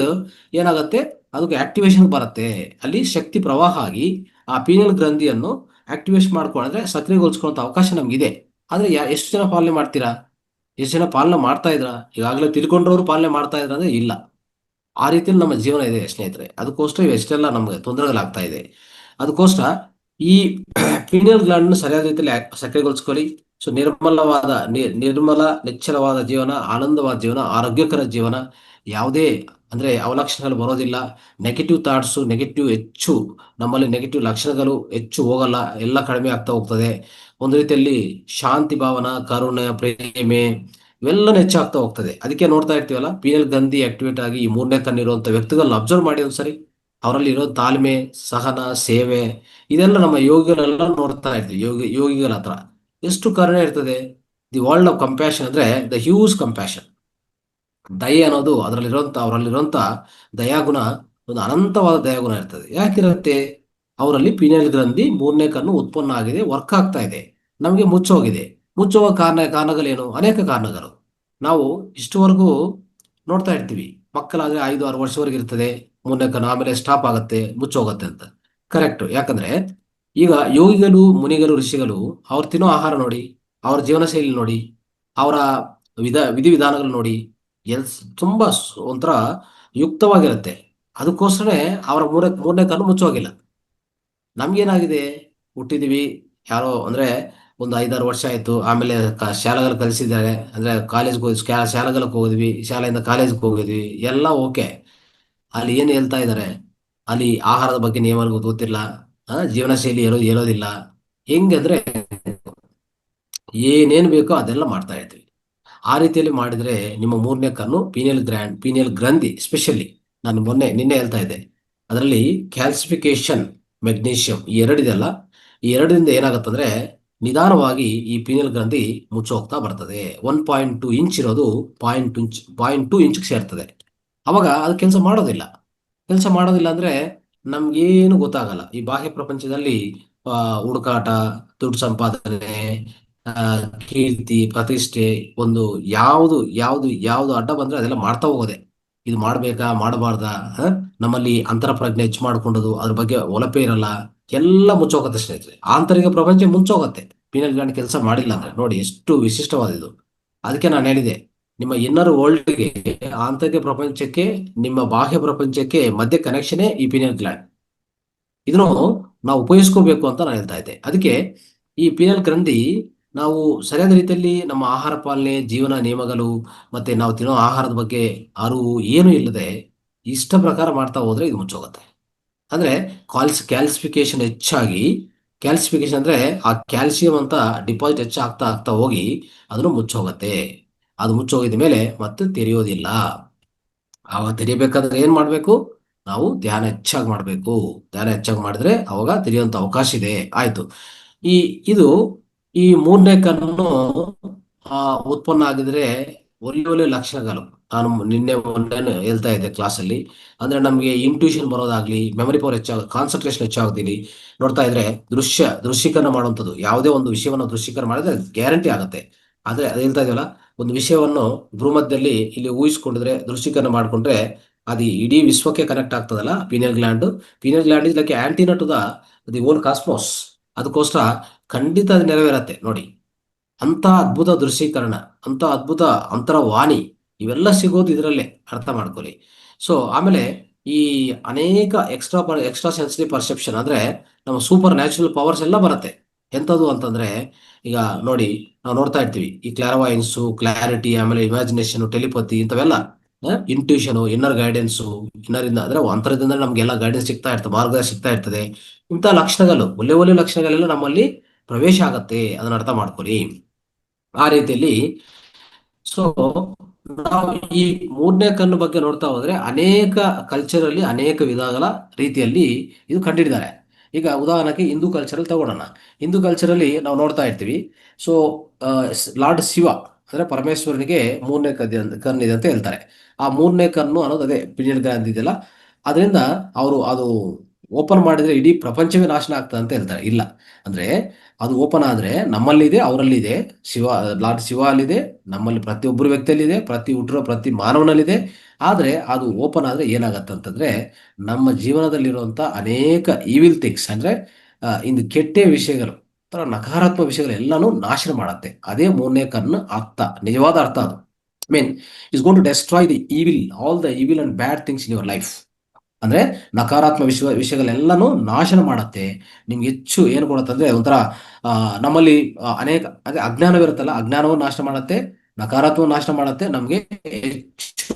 [SPEAKER 1] ಏನಾಗುತ್ತೆ, ಅದಕ್ಕೆ ಆಕ್ಟಿವೇಶನ್ ಬರುತ್ತೆ, ಅಲ್ಲಿ ಶಕ್ತಿ ಪ್ರವಾಹ ಆಗಿ ಆ ಪೀನಿಯಲ್ ಗ್ರಂಥಿಯನ್ನು ಆಕ್ಟಿವೇಶನ್ ಮಾಡ್ಕೊಂಡ್ರೆ ಸಕ್ರಿಯಗೊಳಿಸ್ಕೊಳ್ಳೋ ಅವಕಾಶ ನಮ್ಗಿದೆ. ಆದ್ರೆ ಎಷ್ಟು ಜನ ಪಾಲನೆ ಮಾಡ್ತೀರಾ, ಎಷ್ಟು ಜನ ಪಾಲನೆ ಮಾಡ್ತಾ ಇದ್ರ, ಈಗಾಗಲೇ ತಿಳ್ಕೊಂಡ್ರವ್ರು ಪಾಲನೆ ಮಾಡ್ತಾ ಇದ್ರ ಅಂದ್ರೆ ಇಲ್ಲ. ಆ ರೀತಿಯಲ್ಲಿ ನಮ್ಮ ಜೀವನ ಇದೆ ಸ್ನೇಹಿತರೆ. ಅದಕ್ಕೋಸ್ಕರ ಎಷ್ಟೆಲ್ಲ ನಮ್ಗೆ ತೊಂದರೆಗಳಾಗ್ತಾ ಇದೆ. ಅದಕ್ಕೋಸ್ಕರ ಈ ಪೀನಿಯಲ್ ಗ್ಲ್ಯಾಂಡ್ ಸರಿಯಾದ ರೀತಿಯಲ್ಲಿ ಸಕ್ರಿಯಗೊಳಿಸ್ಕೊಳ್ಳಿ. ಸೊ ನಿರ್ಮಲ ನಿಶ್ಚಲವಾದ ಜೀವನ, ಆನಂದವಾದ ಜೀವನ, ಆರೋಗ್ಯಕರ ಜೀವನ, ಯಾವುದೇ ಅಂದ್ರೆ ಅವಲಕ್ಷಣಗಳು ಬರೋದಿಲ್ಲ. ನೆಗೆಟಿವ್ ಥಾಟ್ಸು, ನೆಗೆಟಿವ್ ಹೆಚ್ಚು ನಮ್ಮಲ್ಲಿ ನೆಗೆಟಿವ್ ಲಕ್ಷಣಗಳು ಹೆಚ್ಚು ಹೋಗಲ್ಲ, ಎಲ್ಲ ಕಡಿಮೆ ಆಗ್ತಾ ಹೋಗ್ತದೆ. ಒಂದು ರೀತಿಯಲ್ಲಿ ಶಾಂತಿ ಭಾವನ, ಕರುಣೆ, ಪ್ರೇಮೆ ಇವೆಲ್ಲ ಹೆಚ್ಚಾಗ್ತಾ ಹೋಗ್ತದೆ. ಅದಕ್ಕೆ ನೋಡ್ತಾ ಇರ್ತೀವಲ್ಲ, ಪೀನಲ್ ಗ್ರಂಥಿ ಆಕ್ಟಿವೇಟ್ ಆಗಿ ಈ ಮೂರನೇ ಕಣ್ಣಿರುವಂತ ವ್ಯಕ್ತಿಗಳನ್ನ ಅಬ್ಸರ್ವ್ ಮಾಡಿ ಒಂದ್ಸರಿ. ಅವರಲ್ಲಿ ಇರೋ ತಾಳ್ಮೆ, ಸಹನ, ಸೇವೆ, ಇದೆಲ್ಲ ನಮ್ಮ ಯೋಗಿಗಳೆಲ್ಲ ನೋಡ್ತಾ ಇರ್ತೀವಿ. ಯೋಗಿಗಳ ಹತ್ರ ಎಷ್ಟು ಕರುಣೆ ಇರ್ತದೆ. ದಿ ವರ್ಲ್ಡ್ ಆಫ್ ಕಂಪ್ಯಾಷನ್ ಅಂದ್ರೆ ದ ಹ್ಯೂಸ್ ಕಂಪ್ಯಾಷನ್. ದಯೆ ಅನ್ನೋದು ಅವರಲ್ಲಿರುವಂತ ದಯಾಗುಣ ಒಂದು ಅನಂತವಾದ ದಯಾಗುಣ ಇರ್ತದೆ. ಯಾಕಿರುತ್ತೆ? ಅವರಲ್ಲಿ ಪೀನಿಯಲ್ ಗ್ರಂಥಿ ಮೂರನೇ ಕಣ್ಣು ಉತ್ಪನ್ನ ಆಗಿದೆ, ವರ್ಕ್ ಆಗ್ತಾ ಇದೆ. ನಮಗೆ ಮುಚ್ಚೋಗಿದೆ. ಮುಚ್ಚುವ ಕಾರಣಗಳೇನು? ಅನೇಕ ಕಾರಣಗಳು. ನಾವು ಇಷ್ಟುವರೆಗೂ ನೋಡ್ತಾ ಇರ್ತೀವಿ, ಮಕ್ಕಳಾದ್ರೆ 5-6 ವರ್ಷವರೆಗೆ ಇರ್ತದೆ ಮೂರನೇ ಕಣ್ಣು, ಆಮೇಲೆ ಸ್ಟಾಪ್ ಆಗುತ್ತೆ, ಮುಚ್ಚೋಗುತ್ತೆ ಅಂತ. ಕರೆಕ್ಟ್. ಯಾಕಂದ್ರೆ ಈಗ ಯೋಗಿಗಳು, ಮುನಿಗಳು, ಋಷಿಗಳು ಅವ್ರು ತಿನ್ನೋ ಆಹಾರ ನೋಡಿ, ಅವ್ರ ಜೀವನ ಶೈಲಿ ನೋಡಿ, ಅವರ ವಿಧಿವಿಧಾನಗಳು ನೋಡಿ, ಎಲ್ ತುಂಬಾ ಒಂಥರ ಯುಕ್ತವಾಗಿರುತ್ತೆ. ಅದಕ್ಕೋಸ್ಕರನೇ ಅವರ ಮೂರನೇ ಕಣ್ಣು ಮುಚ್ಚೋಗಿಲ್ಲ. ನಮ್ಗೇನಾಗಿದೆ? ಹುಟ್ಟಿದೀವಿ, ಯಾರೋ ಅಂದ್ರೆ ಒಂದು 5-6 ವರ್ಷ ಆಯ್ತು, ಆಮೇಲೆ ಶಾಲೆಗಳು ಕಲಿಸಿದ್ದಾರೆ, ಅಂದ್ರೆ ಕಾಲೇಜ್ಗೆ ಹೋಗಿ ಶಾಲೆಗಳಿಗೆ ಹೋಗಿದ್ವಿ, ಶಾಲೆಯಿಂದ ಕಾಲೇಜ್ಗೆ ಹೋಗಿದ್ವಿ, ಎಲ್ಲ ಓಕೆ. ಅಲ್ಲಿ ಏನು ಹೇಳ್ತಾ ಇದ್ದಾರೆ? ಅಲ್ಲಿ ಆಹಾರದ ಬಗ್ಗೆ ನಿಯಮಗಳು ಗೊತ್ತಿಲ್ಲ, ಜೀವನ ಶೈಲಿ ಹೇಳೋದಿಲ್ಲ. ಹೆಂಗಂದ್ರೆ ಏನೇನು ಬೇಕೋ ಅದೆಲ್ಲ ಮಾಡ್ತಾ ಇರ್ತೀವಿ. ಆ ರೀತಿಯಲ್ಲಿ ಮಾಡಿದ್ರೆ ನಿಮ್ಮ ಮೂರನೇ ಕಣ್ಣು ಪೀನಿಯಲ್ ಗ್ರಂಥಿ ಸ್ಪೆಷಲಿ, ನಾನು ನಿನ್ನೆ ಹೇಳ್ತಾ ಇದ್ದೆ, ಅದರಲ್ಲಿ ಕ್ಯಾಲ್ಸಿಫಿಕೇಶನ್, ಮೆಗ್ನೀಷಿಯಂ ಈ ಎರಡಿದೆಲ್ಲ, ಈ ಎರಡರಿಂದ ಏನಾಗುತ್ತಂದ್ರೆ ನಿಧಾನವಾಗಿ ಈ ಪೀನಿಯಲ್ ಗ್ರಂಥಿ ಮುಚ್ಚೋಗ್ತಾ ಬರ್ತದೆ. 1.2 ಇಂಚ್ ಇರೋದು 0.2 ಇಂಚ್ಗೆ ಸೇರ್ತದೆ. ಅವಾಗ ಅದು ಕೆಲಸ ಮಾಡೋದಿಲ್ಲ ಅಂದ್ರೆ ನಮ್ಗೇನು ಗೊತ್ತಾಗಲ್ಲ. ಈ ಬಾಹ್ಯ ಪ್ರಪಂಚದಲ್ಲಿ ಹುಡುಕಾಟ, ದುಡ್ಡು ಸಂಪಾದನೆ, ಆ, ಕೀರ್ತಿ, ಪ್ರತಿಷ್ಠೆ, ಒಂದು ಯಾವುದು ಅಡ್ಡ ಬಂದ್ರೆ ಅದೆಲ್ಲ ಮಾಡ್ತಾ ಹೋಗೋದೆ. ಇದು ಮಾಡ್ಬೇಕಾ ಮಾಡಬಾರ್ದಾ, ನಮ್ಮಲ್ಲಿ ಅಂತರ ಪ್ರಜ್ಞೆ ಹೆಚ್ಚು ಮಾಡ್ಕೊಂಡದು, ಅದ್ರ ಬಗ್ಗೆ ಒಲಪೆ ಇರಲ್ಲ, ಎಲ್ಲ ಮುಚ್ಚೋಗತ್ತೆ ಸ್ನೇಹಿತರೆ. ಆಂತರಿಕ ಪ್ರಪಂಚ ಮುಚ್ಚೋಗತ್ತೆ ಪೀನಲ್ ಗ್ಲ್ಯಾಂಡ್ ಕೆಲಸ ಮಾಡಿಲ್ಲ ಅಂದ್ರೆ. ನೋಡಿ ಎಷ್ಟು ವಿಶಿಷ್ಟವಾದಿದು. ಅದಕ್ಕೆ ನಾನು ಹೇಳಿದೆ, ನಿಮ್ಮ ಇನ್ನರ್ ವರ್ಲ್ಡ್ಗೆ, ಆಂತರಿಕ ಪ್ರಪಂಚಕ್ಕೆ, ನಿಮ್ಮ ಬಾಹ್ಯ ಪ್ರಪಂಚಕ್ಕೆ ಮಧ್ಯೆ ಕನೆಕ್ಷನೇ ಈ ಪೀನಲ್ ಗ್ಲ್ಯಾಂಡ್. ಇದನ್ನು ನಾವು ಉಪಯೋಗಿಸ್ಕೋಬೇಕು ಅಂತ ನಾನು ಹೇಳ್ತಾ ಇದ್ದೆ. ಅದಕ್ಕೆ ಈ ಪೀನಲ್ ಗ್ರಂಥಿ ನಾವು ಸರಿಯಾದ ರೀತಿಯಲ್ಲಿ ನಮ್ಮ ಆಹಾರ ಪಾಲನೆ, ಜೀವನ ನಿಯಮಗಳು, ಮತ್ತೆ ನಾವು ತಿನ್ನೋ ಆಹಾರದ ಬಗ್ಗೆ ಅರಿವು ಏನು ಇಲ್ಲದೆ ಇಷ್ಟ ಪ್ರಕಾರ ಮಾಡ್ತಾ ಹೋದ್ರೆ ಇದು ಮುಚ್ಚೋಗುತ್ತೆ. ಅಂದ್ರೆ ಕ್ಯಾಲ್ಸಿಫಿಕೇಶನ್ ಹೆಚ್ಚಾಗಿ, ಕ್ಯಾಲ್ಸಿಫಿಕೇಶನ್ ಅಂದ್ರೆ ಆ ಕ್ಯಾಲ್ಸಿಯಂ ಅಂತ ಡಿಪಾಸಿಟ್ ಹೆಚ್ಚಾಗ್ತಾ ಆಗ್ತಾ ಹೋಗಿ ಅದನ್ನು ಮುಚ್ಚೋಗತ್ತೆ. ಅದು ಮುಚ್ಚೋಗಿದ ಮೇಲೆ ಮತ್ತೆ ತೆರೆಯೋದಿಲ್ಲ. ಅವಾಗ ತೆರಿಬೇಕಾದ್ರೆ ಏನ್ ಮಾಡ್ಬೇಕು? ನಾವು ಧ್ಯಾನ ಹೆಚ್ಚಾಗಿ ಮಾಡಬೇಕು. ಧ್ಯಾನ ಹೆಚ್ಚಾಗಿ ಮಾಡಿದ್ರೆ ಅವಾಗ ತೆರೆಯುವಂತ ಅವಕಾಶ ಇದೆ. ಆಯ್ತು. ಈ ಇದು ಈ ಮೂರನೇ ಕಣ್ಣು ಉತ್ಪನ್ನ ಆಗಿದ್ರೆ ಒಳ್ಳೆ ಒಳ್ಳೆ ಲಕ್ಷಣಗಳು ನಾನು ಮೊನ್ನೆ ಹೇಳ್ತಾ ಇದ್ದೆ ಕ್ಲಾಸಲ್ಲಿ. ಅಂದ್ರೆ ನಮಗೆ ಇಂಟ್ಯೂಷನ್ ಬರೋದಾಗ್ಲಿ, ಮೆಮರಿ ಪವರ್ ಕಾನ್ಸಂಟ್ರೇಷನ್ ಹೆಚ್ಚಾಗ್ತೀನಿ. ನೋಡ್ತಾ ಇದ್ರೆ ದೃಶ್ಯೀಕರಣ ಮಾಡುವಂಥದ್ದು, ಯಾವುದೇ ಒಂದು ವಿಷಯವನ್ನು ದೃಶ್ಯೀಕರಣ ಮಾಡಿದ್ರೆ ಗ್ಯಾರಂಟಿ ಆಗುತ್ತೆ. ಆದ್ರೆ ಅದು ಹೇಳ್ತಾ ಇದೀವಲ್ಲ, ಒಂದು ವಿಷಯವನ್ನು ಭ್ರೂಮಧ್ಯದಲ್ಲಿ ಇಲ್ಲಿ ಊಹಿಸ್ಕೊಂಡಿದ್ರೆ, ದೃಶ್ಯೀಕರಣ ಮಾಡ್ಕೊಂಡ್ರೆ ಅದು ಇಡೀ ವಿಶ್ವಕ್ಕೆ ಕನೆಕ್ಟ್ ಆಗ್ತದಲ್ಲ. Pineal gland is like antenna to the whole cosmos. ಅದಕ್ಕೋಸ್ಕರ ಖಂಡಿತ ಅದು ನೆರವೇರತ್ತೆ ನೋಡಿ. ಅಂತ ಅದ್ಭುತ ದೃಶ್ಯೀಕರಣ, ಅಂತ ಅದ್ಭುತ ಅಂತರವಾಣಿ, ಇವೆಲ್ಲ ಸಿಗೋದು ಇದರಲ್ಲೇ, ಅರ್ಥ ಮಾಡ್ಕೊಳ್ಳಿ. ಸೊ ಆಮೇಲೆ ಈ ಅನೇಕ ಎಕ್ಸ್ಟ್ರಾ ಸೆನ್ಸಿಟಿವ್ ಪರ್ಸೆಪ್ಷನ್ ಅಂದ್ರೆ ನಮ್ಮ ಸೂಪರ್ ನ್ಯಾಚುರಲ್ ಪವರ್ಸ್ ಎಲ್ಲ ಬರುತ್ತೆ. ಎಂಥದ್ದು ಅಂತಂದ್ರೆ, ಈಗ ನೋಡಿ, ನಾವು ನೋಡ್ತಾ ಇರ್ತೀವಿ ಈ ಕ್ಲಾರವಾಯನ್ಸು, ಕ್ಲಾರಿಟಿ, ಆಮೇಲೆ ಇಮ್ಯಾಜಿನೇಷನ್, ಟೆಲಿಪತಿ, ಇಂಥವೆಲ್ಲ, ಇಂಟ್ಯೂಷನು, ಇನ್ನರ್ ಗೈಡೆನ್ಸು, ಇನ್ನರಿಂದ ಅಂದ್ರೆ ಅಂತರದಿಂದ ನಮ್ಗೆಲ್ಲ ಗೈಡೆನ್ಸ್ ಸಿಗ್ತಾ ಇರ್ತದೆ, ಮಾರ್ಗದರ್ಶನ ಸಿಗ್ತಾ ಇರ್ತದೆ. ಇಂಥ ಲಕ್ಷಣಗಳು, ಒಳ್ಳೆ ಒಳ್ಳೆ ಲಕ್ಷಣಗಳೆಲ್ಲ ನಮ್ಮಲ್ಲಿ ಪ್ರವೇಶ ಆಗತ್ತೆ. ಅದನ್ನ ಅರ್ಥ ಮಾಡ್ಕೊಳ್ಳಿ. ಆ ರೀತಿಯಲ್ಲಿ ಸೊ ನಾವು ಈ ಮೂರನೇ ಕಣ್ಣು ಬಗ್ಗೆ ನೋಡ್ತಾ ಹೋದ್ರೆ ಅನೇಕ ಕಲ್ಚರ್ ಅಲ್ಲಿ ಅನೇಕ ವಿಧಗಳ ರೀತಿಯಲ್ಲಿ ಇದು ಕಂಡಿಡಿದ್ದಾರೆ. ಈಗ ಉದಾಹರಣೆಗೆ ಹಿಂದೂ ಕಲ್ಚರಲ್ಲಿ ತಗೊಳ್ಳೋಣ. ಹಿಂದೂ ಕಲ್ಚರಲ್ಲಿ ನಾವು ನೋಡ್ತಾ ಇರ್ತೀವಿ. ಸೊ ಲಾರ್ಡ್ ಶಿವ ಅಂದ್ರೆ ಪರಮೇಶ್ವರನಿಗೆ ಮೂರನೇ ಕಣ್ಣಿದೆ ಅಂತ ಹೇಳ್ತಾರೆ. ಆ ಮೂರನೇ ಕಣ್ಣು ಅನ್ನೋದು ಅದೇ ಪಿನಿಯಲ್ ಗ್ಲ್ಯಾಂಡ್ ಇದೆಯಲ್ಲ, ಅದರಿಂದ ಅದು ಓಪನ್ ಮಾಡಿದ್ರೆ ಇಡೀ ಪ್ರಪಂಚವೇ ನಾಶನ ಆಗ್ತದೆ ಅಂತ ಹೇಳ್ತಾರೆ. ಇಲ್ಲ, ಅಂದ್ರೆ ಅದು ಓಪನ್ ಆದ್ರೆ ನಮ್ಮಲ್ಲಿದೆ, ಅವರಲ್ಲಿದೆ. ಲಾರ್ಡ್ ಶಿವ ಅಲ್ಲಿದೆ, ನಮ್ಮಲ್ಲಿ ಪ್ರತಿಯೊಬ್ಬರು ವ್ಯಕ್ತಿಯಲ್ಲಿದೆ, ಹುಟ್ಟಿರೋ ಪ್ರತಿ ಮಾನವನಲ್ಲಿದೆ. ಆದ್ರೆ ಅದು ಓಪನ್ ಆದ್ರೆ ಏನಾಗತ್ತೆ ಅಂತಂದ್ರೆ ನಮ್ಮ ಜೀವನದಲ್ಲಿರುವಂತ ಅನೇಕ ಈವಿಲ್ ಥಿಂಗ್ಸ್ ಅಂದ್ರೆ ಇಂದು ಕೆಟ್ಟ ವಿಷಯಗಳು, ನಕಾರಾತ್ಮಕ ವಿಷಯಗಳು ಎಲ್ಲಾನು ನಾಶನ ಮಾಡತ್ತೆ. ಅದೇ ಮೂರನೇ ಕಣ್ಣು ಅರ್ಥ, ನಿಜವಾದ ಅರ್ಥ ಅದು. Mean is gone to destroy the evil, all the evil and bad things in your life. ಅಂದ್ರೆ ನಕಾರಾತ್ಮಕ ವಿಷಯಗಳೆಲ್ಲನೂ ನಾಶನ ಮಾಡುತ್ತೆ. ನಿಮ್ಗೆ ಹೆಚ್ಚು ಏನು ಕೊಡುತ್ತೆ ಅಂದ್ರೆ ಒಂಥರ ಆ, ನಮ್ಮಲ್ಲಿ ಅನೇಕ ಅದೇ ಅಜ್ಞಾನವಿರುತ್ತಲ್ಲ, ಅಜ್ಞಾನವನ್ನು ನಾಶ ಮಾಡುತ್ತೆ, ನಕಾರಾತ್ಮಕ ನಾಶ ಮಾಡುತ್ತೆ, ನಮ್ಗೆ ಹೆಚ್ಚು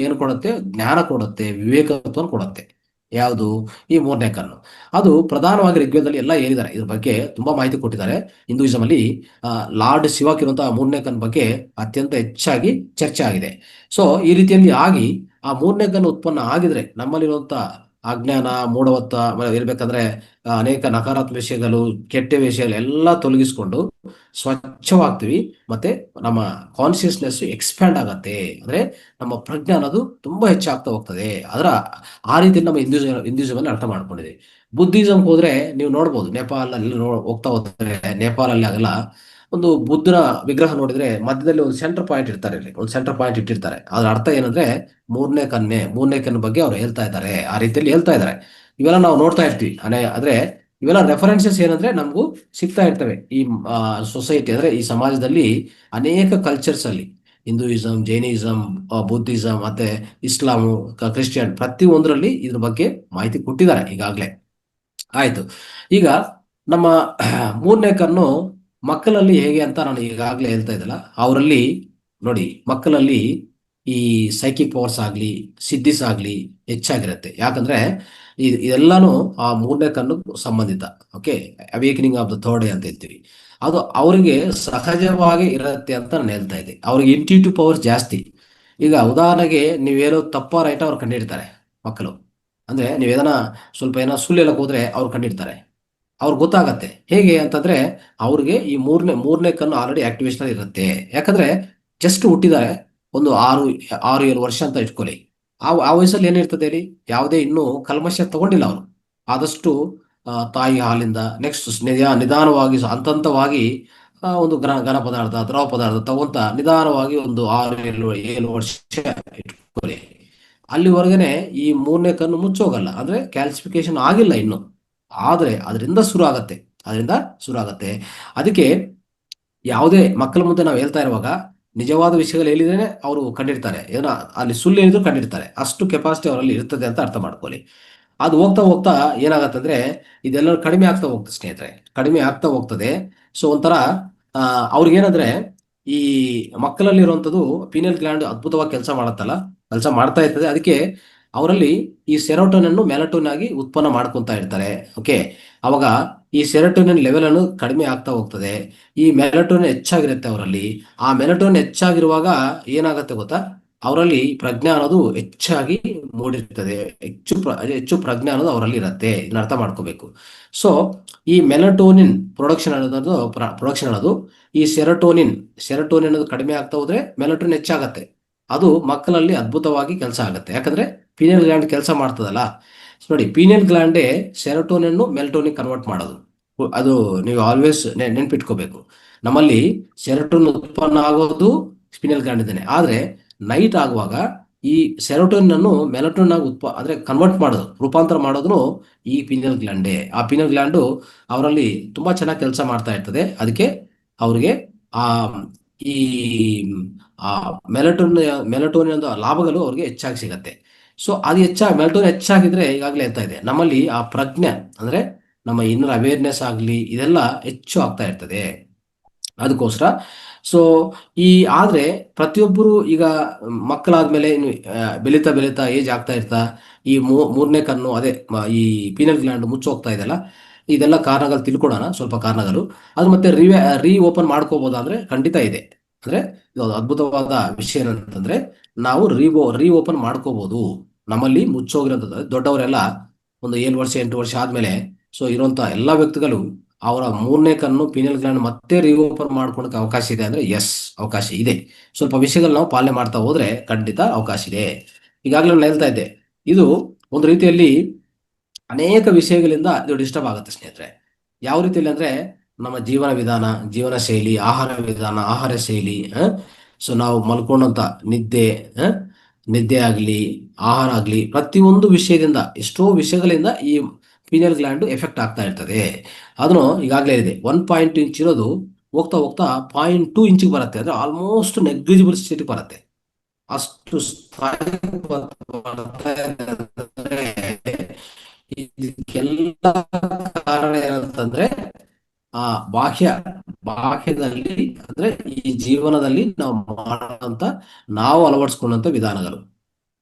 [SPEAKER 1] ಏನು ಕೊಡುತ್ತೆ, ಜ್ಞಾನ ಕೊಡುತ್ತೆ, ವಿವೇಕತ್ವವನ್ನು ಕೊಡುತ್ತೆ. ಯಾವುದು? ಈ ಮೂರನೇ ಕಣ್ಣು. ಅದು ಪ್ರಧಾನವಾಗಿ ಋಗ್ವೇದದಲ್ಲಿ ಎಲ್ಲ ಹೇಳಿದ್ದಾರೆ, ಇದ್ರ ಬಗ್ಗೆ ತುಂಬಾ ಮಾಹಿತಿ ಕೊಟ್ಟಿದ್ದಾರೆ. ಹಿಂದೂಯಿಸಂ ಅಲ್ಲಿ ಆ, ಲಾರ್ಡ್ ಶಿವಕ್ಕಿರುವಂತಹ ಮೂರನೇ ಕಣ್ಣು ಬಗ್ಗೆ ಅತ್ಯಂತ ಹೆಚ್ಚಾಗಿ ಚರ್ಚೆ ಆಗಿದೆ. ಸೊ ಈ ರೀತಿಯಲ್ಲಿ ಆಗಿ ಆ ಮೂರನೇ ಕಣ್ಣು ಉತ್ಪನ್ನ ಆಗಿದ್ರೆ ನಮ್ಮಲ್ಲಿರುವಂತ ಅಜ್ಞಾನ, ಮೂಢವತ್ತ ಇರ್ಬೇಕಂದ್ರೆ ಅನೇಕ ನಕಾರಾತ್ಮಕ ವಿಷಯಗಳು, ಕೆಟ್ಟ ವಿಷಯಗಳು ಎಲ್ಲ ತೊಲಗಿಸ್ಕೊಂಡು ಸ್ವಚ್ಛವಾಗ್ತೀವಿ. ಮತ್ತೆ ನಮ್ಮ ಕಾನ್ಶಿಯಸ್ನೆಸ್ ಎಕ್ಸ್ಪ್ಯಾಂಡ್ ಆಗತ್ತೆ. ಅಂದ್ರೆ ನಮ್ಮ ಪ್ರಜ್ಞೆ ಅನ್ನೋದು ತುಂಬಾ ಹೆಚ್ಚಾಗ್ತಾ ಹೋಗ್ತದೆ. ಅದರ ಆ ರೀತಿ ನಮ್ಮ ಹಿಂದೂಯಿಸಂ ಅಲ್ಲಿ ಅರ್ಥ ಮಾಡ್ಕೊಂಡಿದೆ. ಬುದ್ಧಿಸಂ ಹೋದ್ರೆ ನೀವು ನೋಡ್ಬೋದು, ನೇಪಾಳ ಅಲ್ಲಿ ಹೋಗ್ತಾ ಹೋಗ್ತಾರೆ, ನೇಪಾಳಲ್ಲಿ ಆಗಲ್ಲ ಒಂದು ಬುದ್ಧನ ವಿಗ್ರಹ ನೋಡಿದ್ರೆ ಮಧ್ಯದಲ್ಲಿ ಒಂದು ಸೆಂಟರ್ ಪಾಯಿಂಟ್ ಇರ್ತಾರೆ, ಇಲ್ಲಿ ಒಂದು ಸೆಂಟರ್ ಪಾಯಿಂಟ್ ಇಟ್ಟಿರ್ತಾರೆ. ಅದ್ರ ಅರ್ಥ ಏನಂದ್ರೆ ಮೂರನೇ ಕಣ್ಣು ಬಗ್ಗೆ ಅವ್ರು ಹೇಳ್ತಾ ಇದ್ದಾರೆ, ಆ ರೀತಿಯಲ್ಲಿ ಹೇಳ್ತಾ ಇದ್ದಾರೆ. ಇವೆಲ್ಲ ನಾವು ನೋಡ್ತಾ ಇರ್ತೀವಿ. ಆದ್ರೆ ಇವೆಲ್ಲ ರೆಫರೆನ್ಸಸ್ ಏನಂದ್ರೆ ನಮಗೂ ಸಿಗ್ತಾ ಇರ್ತವೆ. ಈ ಸೊಸೈಟಿ ಅಂದ್ರೆ ಈ ಸಮಾಜದಲ್ಲಿ ಅನೇಕ ಕಲ್ಚರ್ಸ್ ಅಲ್ಲಿ ಹಿಂದೂಯಿಸಂ, ಜೈನಿಸಂ, ಬುದ್ಧಿಸಂ ಮತ್ತೆ ಇಸ್ಲಾಮು, ಕ್ರಿಶ್ಚಿಯನ್ ಪ್ರತಿ ಒಂದರಲ್ಲಿ ಇದ್ರ ಬಗ್ಗೆ ಮಾಹಿತಿ ಕೊಟ್ಟಿದ್ದಾರೆ ಈಗಾಗಲೇ. ಆಯ್ತು. ಈಗ ನಮ್ಮ ಮೂರನೇ ಕಣ್ಣು ಮಕ್ಕಳಲ್ಲಿ ಹೇಗೆ ಅಂತ ನಾನು ಈಗಾಗಲೇ ಹೇಳ್ತಾ ಇದ್ದಲ್ಲ, ಅವರಲ್ಲಿ ನೋಡಿ, ಮಕ್ಕಳಲ್ಲಿ ಈ ಸೈಕಿಕ್ ಪವರ್ಸ್ ಆಗ್ಲಿ, ಸಿದ್ಧಿಸ್ ಆಗ್ಲಿ ಹೆಚ್ಚಾಗಿರುತ್ತೆ. ಯಾಕಂದ್ರೆ ಇದೆಲ್ಲಾನು ಆ ಮೂರನೇ ಕಣ್ಣು ಸಂಬಂಧಿತ. Okay, awakening of the third I ಅಂತ ಹೇಳ್ತೀವಿ. ಅದು ಅವರಿಗೆ ಸಹಜವಾಗಿ ಇರುತ್ತೆ ಅಂತ ನಾನು ಹೇಳ್ತಾ ಇದ್ದೆ. ಅವ್ರಿಗೆ ಇಂಟ್ಯೂಟಿವ್ ಪವರ್ಸ್ ಜಾಸ್ತಿ. ಈಗ ಉದಾಹರಣೆಗೆ ನೀವೇನೋ ತಪ್ಪ ರೈಟ್ ಅವ್ರು ಕಂಡಿಡ್ತಾರೆ ಮಕ್ಕಳು. ಅಂದ್ರೆ ನೀವೇದನ ಸ್ವಲ್ಪ ಏನೋ ಸುಳ್ಳು ಹೇಳಕ್ ಹೋದ್ರೆ ಅವ್ರು ಕಂಡಿಡ್ತಾರೆ. ಅವ್ರಿಗೆ ಗೊತ್ತಾಗತ್ತೆ ಹೇಗೆ ಅಂತಂದ್ರೆ ಅವ್ರಿಗೆ ಈ ಮೂರನೇ ಕಣ್ಣು ಆಲ್ರೆಡಿ ಆಕ್ಟಿವೇಶನ್ ಇರುತ್ತೆ. ಯಾಕಂದ್ರೆ ಜಸ್ಟ್ ಹುಟ್ಟಿದ್ದಾರೆ, ಒಂದು 6-7 ವರ್ಷ ಅಂತ ಇಟ್ಕೊಳ್ಳಿ. ಆ ವಯಸ್ಸಲ್ಲಿ ಏನಿರ್ತದೆ ಹೇಳಿ, ಯಾವುದೇ ಇನ್ನೂ ಕಲ್ಮಶ ತಗೊಂಡಿಲ್ಲ ಅವರು. ಆದಷ್ಟು ತಾಯಿ ಹಾಲಿಂದ ನೆಕ್ಸ್ಟ್ ನಿಧಾನವಾಗಿ ಹಂತವಾಗಿ ಒಂದು ಘನ ಪದಾರ್ಥ, ದ್ರವ ಪದಾರ್ಥ ತಗೊಂತ ನಿಧಾನವಾಗಿ ಒಂದು 6-7 ವರ್ಷ ಇಟ್ಕೊಳ್ಳಿ. ಅಲ್ಲಿವರೆಗನೆ ಈ ಮೂರನೇ ಕಣ್ಣು ಮುಚ್ಚೋಗಲ್ಲ, ಅಂದ್ರೆ ಕ್ಯಾಲ್ಸಿಫಿಕೇಶನ್ ಆಗಿಲ್ಲ ಇನ್ನು. ಆದ್ರೆ ಅದರಿಂದ ಶುರು ಆಗತ್ತೆ. ಅದಕ್ಕೆ ಯಾವುದೇ ಮಕ್ಕಳ ಮುಂದೆ ನಾವು ಹೇಳ್ತಾ ಇರುವಾಗ ನಿಜವಾದ ವಿಷಯಗಳು ಹೇಳಿದ್ರೆ ಅವರು ಕಂಡಿಡ್ತಾರೆ, ಏನೋ ಅಲ್ಲಿ ಸುಳ್ಳು ಹೇಳಿದ್ರು ಕಂಡಿಡ್ತಾರೆ. ಅಷ್ಟು ಕೆಪಾಸಿಟಿ ಅವರಲ್ಲಿ ಇರ್ತದೆ ಅಂತ ಅರ್ಥ ಮಾಡ್ಕೊಳ್ಳಿ. ಅದು ಹೋಗ್ತಾ ಹೋಗ್ತಾ ಏನಾಗತ್ತಂದ್ರೆ ಇದೆಲ್ಲ ಕಡಿಮೆ ಆಗ್ತಾ ಹೋಗ್ತದೆ ಸ್ನೇಹಿತರೆ, ಕಡಿಮೆ ಆಗ್ತಾ ಹೋಗ್ತದೆ. ಸೊ ಒಂಥರ ಅವ್ರಿಗೇನಂದ್ರೆ ಈ ಮಕ್ಕಳಲ್ಲಿ ಇರುವಂಥದ್ದು ಪೀನಿಯಲ್ ಗ್ಲ್ಯಾಂಡ್ ಅದ್ಭುತವಾಗಿ ಕೆಲಸ ಮಾಡ್ತಾ ಇರ್ತದೆ. ಅದಕ್ಕೆ ಅವರಲ್ಲಿ ಈ ಸೆರೋಟೋನಿನ್ ಅನ್ನು ಮೆಲಟೋನಿನ್ ಆಗಿ ಉತ್ಪನ್ನ ಮಾಡ್ಕೊಂತ ಇರ್ತಾರೆ. ಓಕೆ, ಅವಾಗ ಈ ಸೆರೋಟೋನಿನ್ ಲೆವೆಲ್ ಅನ್ನು ಕಡಿಮೆ ಆಗ್ತಾ ಹೋಗ್ತದೆ. ಈ ಮೆಲಟೋನಿನ್ ಹೆಚ್ಚಾಗಿರುತ್ತೆ ಅವರಲ್ಲಿ. ಆ ಮೆಲಟೋನಿನ್ ಹೆಚ್ಚಾಗಿರುವಾಗ ಏನಾಗುತ್ತೆ ಗೊತ್ತಾ, ಅವರಲ್ಲಿ ಪ್ರಜ್ಞೆ ಅನ್ನೋದು ಹೆಚ್ಚಾಗಿ ಮೂಡಿರ್ತದೆ. ಹೆಚ್ಚು ಪ್ರಜ್ಞೆ ಅನ್ನೋದು ಅವರಲ್ಲಿ ಇರುತ್ತೆ. ಇದನ್ನ ಅರ್ಥ ಮಾಡ್ಕೋಬೇಕು. ಸೊ ಈ ಮೆಲಟೋನಿನ್ ಪ್ರೊಡಕ್ಷನ್ ಅನ್ನೋದು ಈ ಸೆರೋಟೋನಿನ್ ಅನ್ನೋದು ಕಡಿಮೆ ಆಗ್ತಾ ಹೋದ್ರೆ ಮೆಲಟೋನಿನ್ ಹೆಚ್ಚಾಗತ್ತೆ. ಅದು ಮಕ್ಕಳಲ್ಲಿ ಅದ್ಭುತವಾಗಿ ಕೆಲಸ ಆಗುತ್ತೆ. ಯಾಕಂದ್ರೆ ಪೀನಿಯಲ್ ಗ್ಲ್ಯಾಂಡ್ ಕೆಲಸ ಮಾಡ್ತದಲ್ಲ. ನೋಡಿ, ಪೀನಿಯಲ್ ಗ್ಲ್ಯಾಂಡೇ ಸೆರೋಟೋನಿನ್ ಮೆಲಟೋನಿನ್ ಕನ್ವರ್ಟ್ ಮಾಡೋದು. ಅದು ನೀವು ಆಲ್ವೇಸ್ ನೆನ್ಪಿಟ್ಕೋಬೇಕು. ನಮ್ಮಲ್ಲಿ ಸೆರೋಟೋನಿನ್ ಉತ್ಪನ್ನ ಆಗೋದು ಸ್ಪಿನಿಯಲ್ ಗ್ಲ್ಯಾಂಡ್ ಇದ್ದೇನೆ. ಆದ್ರೆ ನೈಟ್ ಆಗುವಾಗ ಈ ಸೆರೋಟೋನಿನ್ ಅನ್ನು ಮೆಲಟೋನಿನ್ ಆಗಿ ಅಂದ್ರೆ ಕನ್ವರ್ಟ್ ಮಾಡೋದು, ರೂಪಾಂತರ ಮಾಡೋದು ಈ ಪೀನಿಯಲ್ ಗ್ಲ್ಯಾಂಡೇ. ಆ ಪೀನಿಯಲ್ ಗ್ಲ್ಯಾಂಡು ಅವರಲ್ಲಿ ತುಂಬಾ ಚೆನ್ನಾಗಿ ಕೆಲಸ ಮಾಡ್ತಾ ಇರ್ತದೆ. ಅದಕ್ಕೆ ಅವ್ರಿಗೆ ಆ ಈ ಆ ಮೆಲಟೋನಿನ್ ಲಾಭಗಳು ಅವ್ರಿಗೆ ಹೆಚ್ಚಾಗಿ ಸಿಗತ್ತೆ. ಸೊ ಅದು ಮೆಲಟೋನಿನ್ ಹೆಚ್ಚಾಗಿದ್ರೆ ಈಗಾಗಲೇ ಹೇಳ್ತಾ ಇದೆ, ನಮ್ಮಲ್ಲಿ ಆ ಪ್ರಜ್ಞೆ ಅಂದ್ರೆ ನಮ್ಮ ಇನ್ನರ್ ಅವೇರ್ನೆಸ್ ಆಗಲಿ ಇದೆಲ್ಲ ಹೆಚ್ಚು ಆಗ್ತಾ ಇರ್ತದೆ. ಅದಕ್ಕೋಸ್ಕರ ಸೊ ಆದ್ರೆ ಪ್ರತಿಯೊಬ್ಬರು ಈಗ ಮಕ್ಕಳಾದ್ಮೇಲೆ ಬೆಳೀತಾ ಏಜ್ ಆಗ್ತಾ ಇರ್ತಾ ಈ ಮೂರನೇ ಕಣ್ಣು ಅದೇ ಈ ಪೀನಲ್ ಗ್ಲ್ಯಾಂಡ್ ಮುಚ್ಚೋಗ್ತಾ ಇದೆಲ್ಲ. ಇದೆಲ್ಲ ಕಾರಣಗಳು ತಿಳ್ಕೊಳೋಣ, ಸ್ವಲ್ಪ ಕಾರಣಗಳು. ಅದು ಮತ್ತೆ ರೀ ಓಪನ್ ಮಾಡ್ಕೋಬಹುದಾ ಅಂದ್ರೆ ಖಂಡಿತ ಇದೆ. ಅಂದ್ರೆ ಇದು ಅದ್ಭುತವಾದ ವಿಷಯ ಏನಂತಂದ್ರೆ ನಾವು ರೀ ಓಪನ್ ಮಾಡ್ಕೋಬಹುದು. ನಮ್ಮಲ್ಲಿ ಮುಚ್ಚೋಗಿರೋಂಥದ್ದು ದೊಡ್ಡವರೆಲ್ಲ ಒಂದು 7 ವರ್ಷ 8 ವರ್ಷ ಆದ್ಮೇಲೆ ಸೊ ಇರುವಂತಹ ಎಲ್ಲಾ ವ್ಯಕ್ತಿಗಳು ಅವರ ಮೂರನೇ ಕಣ್ಣು ಪೀನಿಯಲ್ ಗ್ಲ್ಯಾಂಡ್ ಮತ್ತೆ ರೀಓಪನ್ ಮಾಡ್ಕೊಳಕ್ಕೆ ಅವಕಾಶ ಇದೆ ಅಂದ್ರೆ ಎಸ್, ಅವಕಾಶ ಇದೆ. ಸ್ವಲ್ಪ ವಿಷಯಗಳು ನಾವು ಪಾಲನೆ ಮಾಡ್ತಾ ಹೋದ್ರೆ ಖಂಡಿತ ಅವಕಾಶ ಇದೆ. ಈಗಾಗಲೇ ನಾನು ಹೇಳ್ತಾ ಇದ್ದೆ, ಇದು ಒಂದು ರೀತಿಯಲ್ಲಿ ಅನೇಕ ವಿಷಯಗಳಿಂದ ಇದು ಡಿಸ್ಟರ್ಬ್ ಆಗುತ್ತೆ ಸ್ನೇಹಿತರೆ. ಯಾವ ರೀತಿಯಲ್ಲಿ ಅಂದ್ರೆ ನಮ್ಮ ಜೀವನ ವಿಧಾನ, ಜೀವನ ಶೈಲಿ, ಆಹಾರ ಶೈಲಿ, ಸೊ ನಾವು ಮಲ್ಕೊಂಡಂತ ನಿದ್ದೆ ಆಗ್ಲಿ, ಆಹಾರ ಆಗ್ಲಿ, ಪ್ರತಿಯೊಂದು ವಿಷಯದಿಂದ ಎಷ್ಟೋ ವಿಷಯಗಳಿಂದ ಈ ಪೀನಿಯಲ್ ಗ್ಲ್ಯಾಂಡ್ ಎಫೆಕ್ಟ್ ಆಗ್ತಾ ಇರ್ತದೆ. ಅದನ್ನು ಈಗಾಗಲೇ ಇದೆ 1.2 ಇಂಚ್ ಇರೋದು ಹೋಗ್ತಾ ಹೋಗ್ತಾ 0.2 ಇಂಚಿಗೆ ಬರುತ್ತೆ. ಅಂದ್ರೆ ಆಲ್ಮೋಸ್ಟ್ ನೆಗ್ಲಿಜಿಬಲ್ ಸ್ಟೇಟ್ ಬರುತ್ತೆ. ಅಷ್ಟು ಸ್ಥಾಯಿ ಬರ್ತಾ ಇದೆ ಅಂದ್ರೆ ಇದಕ್ಕೆಲ್ಲ ಕಾರಣ ಏನಂತಂದ್ರೆ ಆ ಬಾಹ್ಯ ಬಾಹ್ಯದಲ್ಲಿ ಅಂದ್ರೆ ಈ ಜೀವನದಲ್ಲಿ ನಾವು ಮಾಡುವಂತ ನಾವು ಅಳವಡಿಸ್ಕೊಂಡಂತ ವಿಧಾನಗಳು.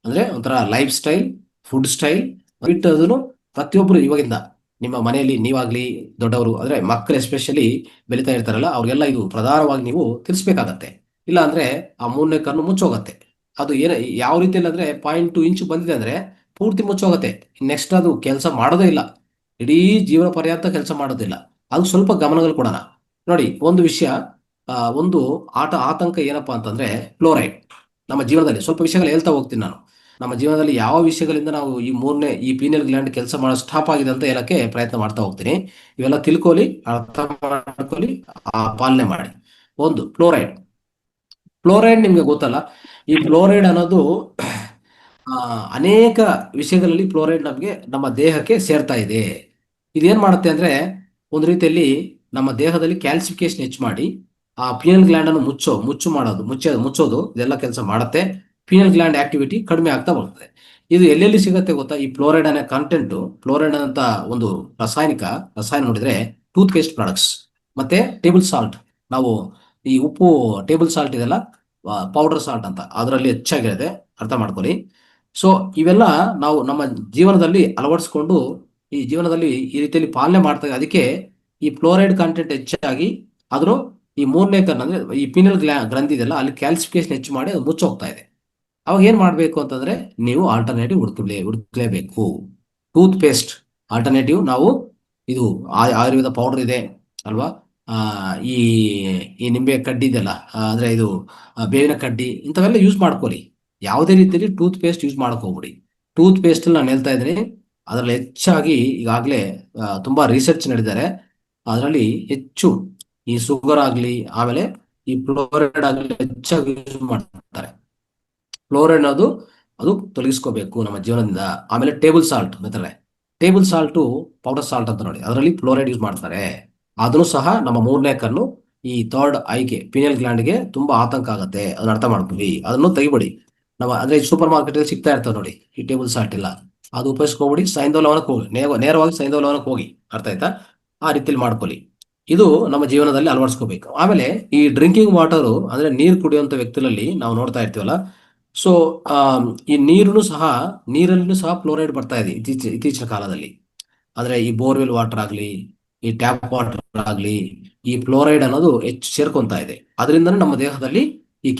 [SPEAKER 1] ಅಂದ್ರೆ ಒಂಥರ ಲೈಫ್ ಸ್ಟೈಲ್, ಫುಡ್ ಸ್ಟೈಲ್ ಬಿಟ್ಟು ಅದನ್ನು ಪ್ರತಿಯೊಬ್ಬರು ಇವಾಗಿಂದ ನಿಮ್ಮ ಮನೆಯಲ್ಲಿ ನೀವಾಗ್ಲಿ ದೊಡ್ಡವರು ಅಂದ್ರೆ ಮಕ್ಕಳು ಎಸ್ಪೆಷಲಿ ಬೆಳೀತಾ ಇರ್ತಾರಲ್ಲ ಅವ್ರಿಗೆಲ್ಲ ಇದು ಪ್ರಧಾನವಾಗಿ ನೀವು ತಿಳಿಸ್ಬೇಕಾಗತ್ತೆ. ಇಲ್ಲ ಅಂದ್ರೆ ಆ ಮೂರನೇ ಕಣ್ಣು ಮುಚ್ಚೋಗತ್ತೆ. ಅದು ಏನ ಯಾವ ರೀತಿಯಲ್ಲಿ ಅಂದ್ರೆ 0.2 ಇಂಚ್ ಬಂದಿದೆ ಅಂದ್ರೆ ಪೂರ್ತಿ ಮುಚ್ಚೋಗತ್ತೆ. ನೆಕ್ಸ್ಟ್ ಅದು ಕೆಲಸ ಮಾಡೋದೇ ಇಲ್ಲ, ಇಡೀ ಜೀವನ ಪರ್ಯಂತ ಕೆಲಸ ಮಾಡೋದಿಲ್ಲ. ಅದು ಸ್ವಲ್ಪ ಗಮನಗಳು ಕೊಡೋಣ. ನೋಡಿ ಒಂದು ವಿಷಯ, ಒಂದು ಆತಂಕ ಏನಪ್ಪಾ ಅಂತಂದ್ರೆ ಫ್ಲೋರೈಡ್. ನಮ್ಮ ಜೀವನದಲ್ಲಿ ಸ್ವಲ್ಪ ವಿಷಯಗಳು ಹೇಳ್ತಾ ಹೋಗ್ತೀನಿ ನಾನು. ನಮ್ಮ ಜೀವನದಲ್ಲಿ ಯಾವ ವಿಷಯಗಳಿಂದ ನಾವು ಈ ಪೀನಿಯಲ್ ಗ್ಲ್ಯಾಂಡ್ ಕೆಲಸ ಮಾಡೋ ಸ್ಟಾಪ್ ಆಗಿದೆ ಅಂತ ಹೇಳಕ್ಕೆ ಪ್ರಯತ್ನ ಮಾಡ್ತಾ ಹೋಗ್ತೀನಿ. ಇವೆಲ್ಲ ತಿಳ್ಕೊಳ್ಳಿ, ಅರ್ಥ ಮಾಡ್ಕೊಳ್ಳಿ, ಪಾಲನೆ ಮಾಡಿ. ಒಂದು ಫ್ಲೋರೈಡ್. ಫ್ಲೋರೈಡ್ ನಿಮ್ಗೆ ಗೊತ್ತಲ್ಲ, ಈ ಫ್ಲೋರೈಡ್ ಅನ್ನೋದು ಅನೇಕ ವಿಷಯಗಳಲ್ಲಿ ಫ್ಲೋರೈಡ್ ನಮಗೆ ನಮ್ಮ ದೇಹಕ್ಕೆ ಸೇರ್ತಾ ಇದೆ. ಇದೇನ್ ಮಾಡುತ್ತೆ ಅಂದ್ರೆ ಒಂದು ರೀತಿಯಲ್ಲಿ ನಮ್ಮ ದೇಹದಲ್ಲಿ ಕ್ಯಾಲ್ಸಿಫಿಕೇಶನ್ ಹೆಚ್ಚು ಮಾಡಿ ಆ ಪೀನಲ್ ಗ್ಲ್ಯಾಂಡ್ ಅನ್ನು ಮುಚ್ಚೋದು ಇದೆಲ್ಲ ಕೆಲಸ ಮಾಡುತ್ತೆ. ಪೀನಲ್ ಗ್ಲ್ಯಾಂಡ್ ಆಕ್ಟಿವಿಟಿ ಕಡಿಮೆ ಆಗ್ತಾ ಬರ್ತದೆ. ಇದು ಎಲ್ಲೆಲ್ಲಿ ಸಿಗುತ್ತೆ ಗೊತ್ತಾ? ಈ ಫ್ಲೋರೈಡ್ ಅನ್ನೋ ಕಂಟೆಂಟ್, ಫ್ಲೋರೈಡ್ ಅಂತ ಒಂದು ರಸಾಯನ ನೋಡಿದ್ರೆ ಟೂತ್ ಪೇಸ್ಟ್ ಪ್ರಾಡಕ್ಟ್ಸ್ ಮತ್ತೆ ಟೇಬಲ್ ಸಾಲ್ಟ್. ನಾವು ಈ ಉಪ್ಪು ಟೇಬಲ್ ಸಾಲ್ಟ್ ಇದೆಲ್ಲ ಪೌಡರ್ ಸಾಲ್ಟ್ ಅಂತ ಅದರಲ್ಲಿ ಹೆಚ್ಚಾಗಿರುತ್ತೆ, ಅರ್ಥ ಮಾಡ್ಕೊಳ್ಳಿ. ಸೊ ಇವೆಲ್ಲ ನಾವು ನಮ್ಮ ಜೀವನದಲ್ಲಿ ಅಳವಡಿಸ್ಕೊಂಡು ಈ ಜೀವನದಲ್ಲಿ ಈ ರೀತಿಯಲ್ಲಿ ಪಾಲನೆ ಮಾಡ್ತಾ ಅದಕ್ಕೆ ಈ ಫ್ಲೋರೈಡ್ ಕಂಟೆಂಟ್ ಹೆಚ್ಚಾಗಿ ಆದ್ರೂ ಈ ಮೂರನೇ ಕಣ್ಣು ಅಂದ್ರೆ ಈ ಪೀನಲ್ ಗ್ರಂಥಿ ಇದೆಲ್ಲ ಅಲ್ಲಿ ಕ್ಯಾಲ್ಸಿಫಿಕೇಶನ್ ಹೆಚ್ಚು ಮಾಡಿ ಅದು ಮುಚ್ಚೋಗ್ತಾ ಇದೆ. ಅವಾಗ ಏನ್ ಮಾಡ್ಬೇಕು ಅಂತಂದ್ರೆ ನೀವು ಆಲ್ಟರ್ನೇಟಿವ್ ಹುಡುಕ್ಲೇಬೇಕು. ಟೂತ್ ಪೇಸ್ಟ್ ಆಲ್ಟರ್ನೇಟಿವ್ ನಾವು ಇದು ಆಯುರ್ವೇದ ಪೌಡರ್ ಇದೆ ಅಲ್ವಾ? ಆ ಈ ಈ ನಿಂಬೆ ಕಡ್ಡಿ ಇದೆಲ್ಲ ಅಂದ್ರೆ ಇದು ಬೇವಿನ ಕಡ್ಡಿ ಇಂಥವೆಲ್ಲ ಯೂಸ್ ಮಾಡ್ಕೊಳ್ಳಿ. ಯಾವುದೇ ರೀತಿಯಲ್ಲಿ ಟೂತ್ ಪೇಸ್ಟ್ ಯೂಸ್ ಮಾಡಕ್ ಹೋಗ್ಬಿಡಿ. ಟೂತ್ ಪೇಸ್ಟ್ ನಾನು ಹೇಳ್ತಾ ಇದ್ದೀನಿ, ಅದರಲ್ಲಿ ಹೆಚ್ಚಾಗಿ ಈಗಾಗಲೇ ತುಂಬಾ ರಿಸರ್ಚ್ ನಡೆದಿದ್ದಾರೆ. ಅದರಲ್ಲಿ ಹೆಚ್ಚು ಈ ಶುಗರ್ ಆಗಲಿ ಆಮೇಲೆ ಈ ಫ್ಲೋರೈಡ್ ಆಗಲಿ ಹೆಚ್ಚಾಗಿ ಯೂಸ್ ಮಾಡ್ತಾರೆ. ಫ್ಲೋರೈಡ್ ಅದು ತೊಲಗಿಸ್ಕೋಬೇಕು ನಮ್ಮ ಜೀವನದಿಂದ. ಆಮೇಲೆ ಟೇಬಲ್ ಸಾಲ್ಟ್ ಮೆತ್ತಳೆ, ಟೇಬಲ್ ಸಾಲ್ಟು ಪೌಡರ್ ಸಾಲ್ಟ್ ಅಂತ ನೋಡಿ, ಅದರಲ್ಲಿ ಫ್ಲೋರೈಡ್ ಯೂಸ್ ಮಾಡ್ತಾರೆ. ಅದನ್ನು ಸಹ ನಮ್ಮ ಮೂರನೇ ಕಣ್ಣು ಈ ಥರ್ಡ್ ಐಗೆ ಪೀನಿಯಲ್ ಗ್ಲ್ಯಾಂಡ್ಗೆ ತುಂಬಾ ಆತಂಕ ಆಗುತ್ತೆ. ಅದನ್ನ ಅರ್ಥ ಮಾಡ್ತೀವಿ, ಅದನ್ನು ತೆಗಿಬಿಡಿ. ಅಂದ್ರೆ ಸೂಪರ್ ಮಾರ್ಕೆಟ್ ಅಲ್ಲಿ ಸಿಗ್ತಾ ಇರ್ತವೆ ನೋಡಿ ಈ ಟೇಬಲ್ ಸಾಲ್ಟ್ ಇಲ್ಲ, ಅದು ಉಪಯೋಗಿಸ್ಕೋಬಿಡಿ. ಸೈಂಧವ ಹೋಗಿ ನೇರವಾಗಿ ಸೈಂಧವ ಹೋಗಿ, ಅರ್ಥ ಆಯ್ತಾ? ಆ ರೀತಿಯಲ್ಲಿ ಮಾಡ್ಕೊಳ್ಳಿ. ಇದು ನಮ್ಮ ಜೀವನದಲ್ಲಿ ಅಳವಡಿಸ್ಕೋಬೇಕು. ಆಮೇಲೆ ಈ ಡ್ರಿಂಕಿಂಗ್ ವಾಟರ್ ಅಂದ್ರೆ ನೀರು ಕುಡಿಯುವಂತ ವ್ಯಕ್ತಿಗಳಲ್ಲಿ ನಾವು ನೋಡ್ತಾ ಇರ್ತೀವಲ್ಲ. ಸೊ ಈ ನೀರಲ್ಲೂ ಸಹ ಫ್ಲೋರೈಡ್ ಬರ್ತಾ ಇದೆ ಇತ್ತೀಚಿನ ಕಾಲದಲ್ಲಿ. ಅಂದ್ರೆ ಈ ಬೋರ್ವೆಲ್ ವಾಟರ್ ಆಗಲಿ ಈ ಟ್ಯಾಪ್ ವಾಟರ್ ಆಗಲಿ ಈ ಫ್ಲೋರೈಡ್ ಅನ್ನೋದು ಹೆಚ್ಚು ಸೇರ್ಕೊಂತಾ ಇದೆ. ಅದರಿಂದನೇ ನಮ್ಮ ದೇಹದಲ್ಲಿ ಈ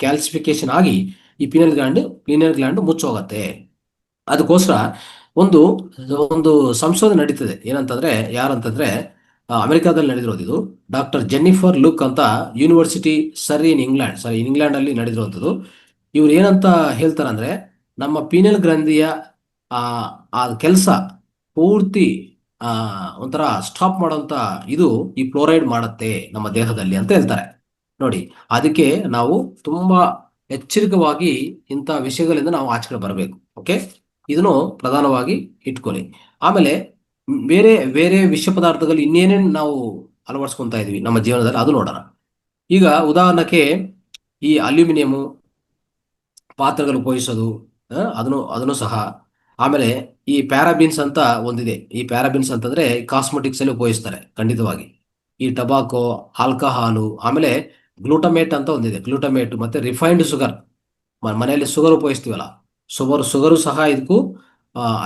[SPEAKER 1] ಕ್ಯಾಲ್ಸಿಫಿಕೇಶನ್ ಆಗಿ ಈ ಪೀನಲ್ ಗ್ಲ್ಯಾಂಡ್ ಮುಚ್ಚೋಗತ್ತೆ. ಅದಕ್ಕೋಸ್ಕರ ಒಂದು ಒಂದು ಸಂಶೋಧನೆ ನಡೀತದೆ. ಏನಂತಂದ್ರೆ ಯಾರಂತಂದ್ರೆ ಅಮೆರಿಕಾದಲ್ಲಿ ನಡೆದಿರೋದು ಇದು. ಡಾಕ್ಟರ್ ಜೆನ್ನಿಫರ್ ಲುಕ್ ಅಂತ ಯೂನಿವರ್ಸಿಟಿ ಇಂಗ್ಲೆಂಡ್ ಅಲ್ಲಿ ನಡೆದಿರುವಂಥದ್ದು. ಇವ್ರು ಏನಂತ ಹೇಳ್ತಾರಂದ್ರೆ ನಮ್ಮ ಪೀನಲ್ ಗ್ರಂಥಿಯ ಆ ಆ ಕೆಲಸ ಪೂರ್ತಿ ಆ ಒಂಥರ ಸ್ಟಾಪ್ ಮಾಡೋಂತ ಇದು ಈ ಫ್ಲೋರೈಡ್ ಮಾಡುತ್ತೆ ನಮ್ಮ ದೇಹದಲ್ಲಿ ಅಂತ ಹೇಳ್ತಾರೆ. ನೋಡಿ, ಅದಕ್ಕೆ ನಾವು ತುಂಬಾ ಎಚ್ಚರಿಕವಾಗಿ ಇಂಥ ವಿಷಯಗಳಿಂದ ನಾವು ಆಚೆ ಬರಬೇಕು. ಓಕೆ, ಇದನ್ನು ಪ್ರಧಾನವಾಗಿ ಇಟ್ಕೊಳ್ಳಿ. ಆಮೇಲೆ ಬೇರೆ ಬೇರೆ ವಿಷ ಪದಾರ್ಥಗಳು ಇನ್ನೇನೇನು ನಾವು ಅಳವಡಿಸ್ಕೊಂತಾ ಇದೀವಿ ನಮ್ಮ ಜೀವನದಲ್ಲಿ ಅದು ನೋಡೋಣ. ಈಗ ಉದಾಹರಣಕ್ಕೆ ಈ ಅಲ್ಯೂಮಿನಿಯಂ ಪಾತ್ರೆಗಳು ಉಪಯೋಗಿಸೋದು, ಅದನ್ನು ಸಹ. ಆಮೇಲೆ ಈ ಪ್ಯಾರಾಬಿನ್ಸ್ ಅಂತ ಒಂದಿದೆ. ಈ ಪ್ಯಾರಾಬಿನ್ಸ್ ಅಂತಂದ್ರೆ ಕಾಸ್ಮೆಟಿಕ್ಸ್ ಅಲ್ಲಿ ಉಪಯೋಗಿಸ್ತಾರೆ ಖಂಡಿತವಾಗಿ. ಈ ಟಬಾಕೋ, ಆಲ್ಕಹಾಲು, ಆಮೇಲೆ ಗ್ಲೂಟಮೇಟ್ ಅಂತ ಒಂದಿದೆ. ಗ್ಲೂಟಮೇಟ್ ಮತ್ತೆ ರಿಫೈನ್ಡ್ ಶುಗರ್, ಮನೆಯಲ್ಲಿ ಶುಗರ್ ಉಪಯೋಗಿಸ್ತೀವಲ್ಲ, ಶುಗರು ಸಹ ಇದಕ್ಕೂ